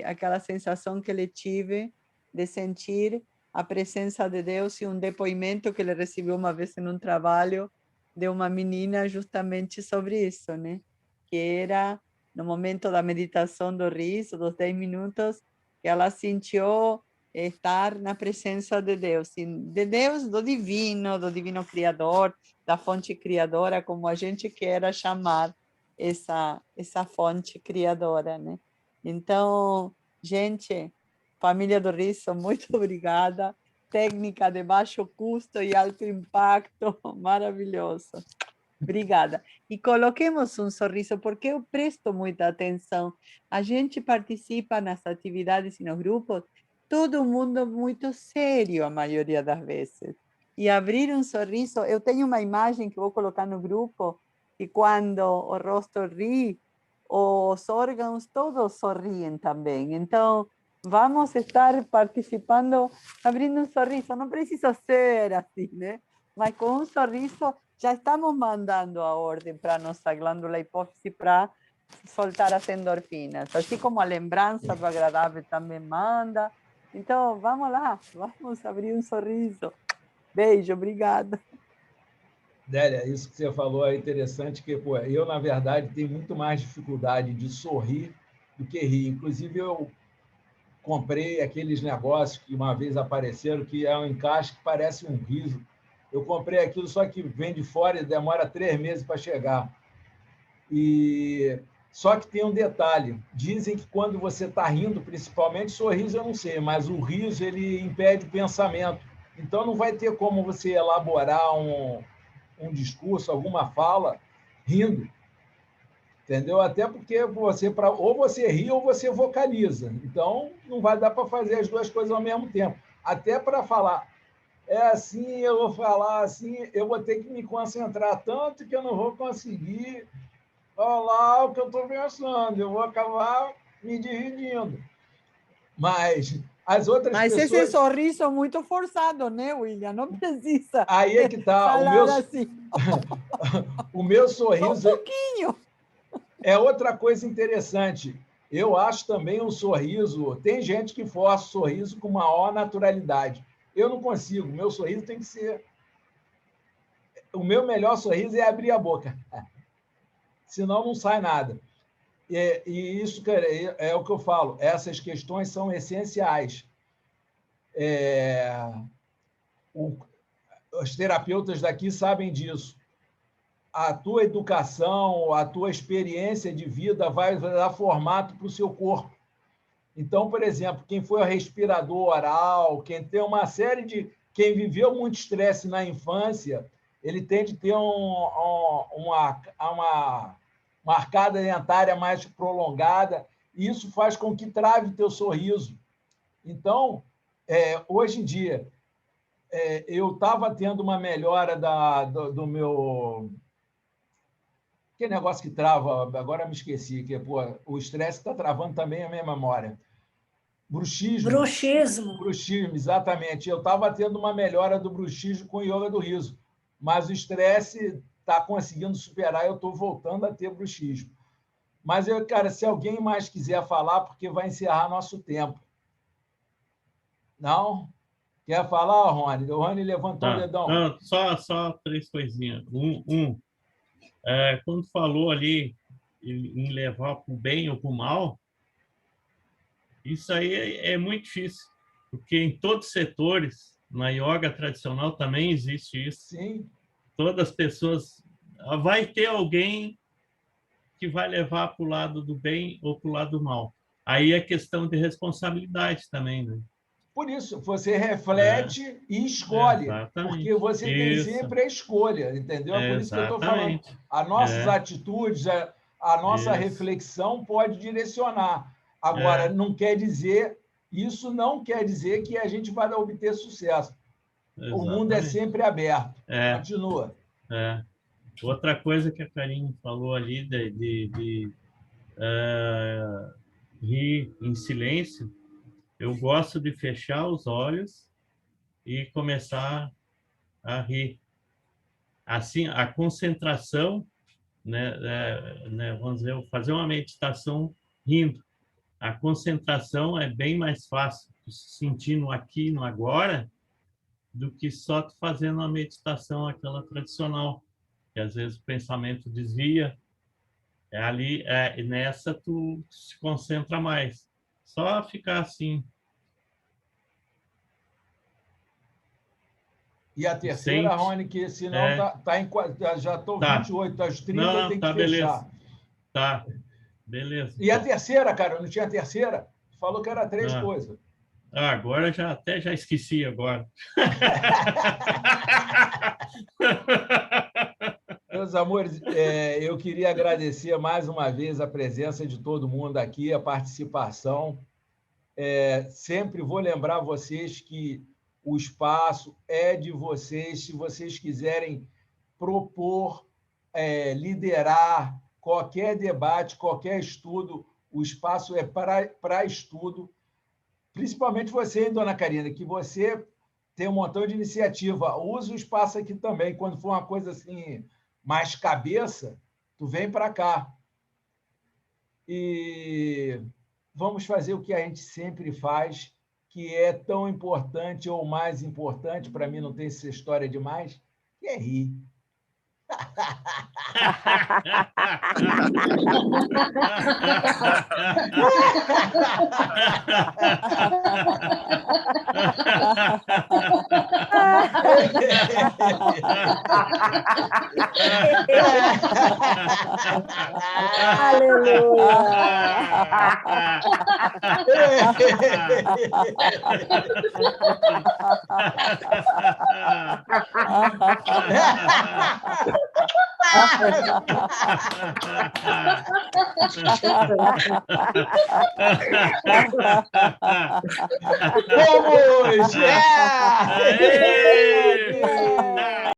aquela sensação que ele tive de sentir a presença de Deus, e um depoimento que ele recebeu uma vez em um trabalho de uma menina justamente sobre isso, né? Que era no momento da meditação do riso, dos 10 minutos, que ela sentiu estar na presença de Deus, do divino criador, da fonte criadora, como a gente queira chamar essa fonte criadora, né? Então, gente, família do Riso, muito obrigada. Técnica de baixo custo e alto impacto, maravilhoso. Obrigada. E coloquemos um sorriso, porque eu presto muita atenção. A gente participa nas atividades e nos grupos, todo mundo muito sério a maioria das vezes. E abrir um sorriso, eu tenho uma imagem que vou colocar no grupo, que quando o rosto ri, os órgãos todos sorriem também. Então, vamos estar participando, abrindo um sorriso. Não precisa ser assim, né? Mas com um sorriso, já estamos mandando a ordem para a nossa glândula hipófise para soltar as endorfinas. Assim como a lembrança do agradável também manda. Então, vamos lá, vamos abrir um sorriso. Beijo, obrigada. Délia, isso que você falou é interessante, que pô, eu, na verdade, tenho muito mais dificuldade de sorrir do que rir. Inclusive, eu comprei aqueles negócios que uma vez apareceram, que é um encaixe que parece um riso. Eu comprei aquilo, só que vem de fora e demora 3 meses para chegar. Só que tem um detalhe. Dizem que quando você está rindo, principalmente, sorriso eu não sei, mas o riso ele impede o pensamento. Então, não vai ter como você elaborar um discurso, alguma fala, rindo. Entendeu? Até porque ou você ri ou você vocaliza. Então, não vai dar para fazer as duas coisas ao mesmo tempo. Até para falar, é assim, eu vou falar assim, eu vou ter que me concentrar tanto que eu não vou conseguir falar o que eu estou pensando. Eu vou acabar me dividindo. Mas As outras Mas pessoas... esse sorriso é muito forçado, né, William? Não precisa Aí é que tá. falar assim. O meu sorriso... Só um pouquinho. É outra coisa interessante. Eu acho também um sorriso... Tem gente que força o sorriso com maior naturalidade. Eu não consigo. O meu sorriso tem que ser... O meu melhor sorriso é abrir a boca. Senão não sai nada. E isso, cara, é o que eu falo. Essas questões são essenciais. Os terapeutas daqui sabem disso. A tua educação, a tua experiência de vida vai dar formato para o seu corpo. Então, por exemplo, quem foi ao respirador oral, quem tem uma série de... Quem viveu muito estresse na infância, ele tende a ter uma arcada dentária mais prolongada, e isso faz com que trave teu sorriso. Então, hoje em dia, eu estava tendo uma melhora do meu... Que negócio que trava, agora me esqueci, que o estresse está travando também a minha memória. Bruxismo. Bruxismo, exatamente. Eu estava tendo uma melhora do bruxismo com o yoga do riso, mas o estresse está conseguindo superar, eu estou voltando a ter bruxismo. Mas, cara, se alguém mais quiser falar, porque vai encerrar nosso tempo. Não? Quer falar, Rony? O Rony levantou o dedão. Não, só 3 coisinhas. Quando falou ali em levar para o bem ou para o mal, isso aí é muito difícil, porque em todos os setores, na yoga tradicional também existe isso. Sim. Todas as pessoas... Vai ter alguém que vai levar para o lado do bem ou para o lado do mal. Aí é questão de responsabilidade também, né? Por isso, você reflete e escolhe. Porque você tem sempre a escolha, entendeu? É por isso que eu estou falando. As nossas atitudes, a nossa reflexão pode direcionar. Agora, não quer dizer... Isso não quer dizer que a gente vai obter sucesso. O mundo é sempre aberto. Continua. Outra coisa que a Karine falou ali de rir em silêncio, eu gosto de fechar os olhos e começar a rir. Assim, a concentração, vamos dizer, fazer uma meditação rindo. A concentração é bem mais fácil, se sentir no aqui, no agora, do que só tu fazendo uma meditação aquela tradicional, que às vezes o pensamento desvia. Nessa tu se concentra mais. Só ficar assim. E a terceira, Rony, que senão já estou 28, está aos 30, não, tem que fechar. Beleza. Tá, beleza. E a terceira, cara, não tinha a terceira? Falou que era 3 coisas. Agora já esqueci agora. Meus amores, eu queria agradecer mais uma vez a presença de todo mundo aqui, a participação. Sempre vou lembrar vocês que o espaço é de vocês. Se vocês quiserem propor, liderar qualquer debate, qualquer estudo, o espaço é para estudo. Principalmente você, hein, dona Karina, que você tem um montão de iniciativa. Use o espaço aqui também. Quando for uma coisa assim, mais cabeça, tu vem para cá. E vamos fazer o que a gente sempre faz, que é tão importante ou mais importante, para mim não tem essa história demais, que é rir. Vamos!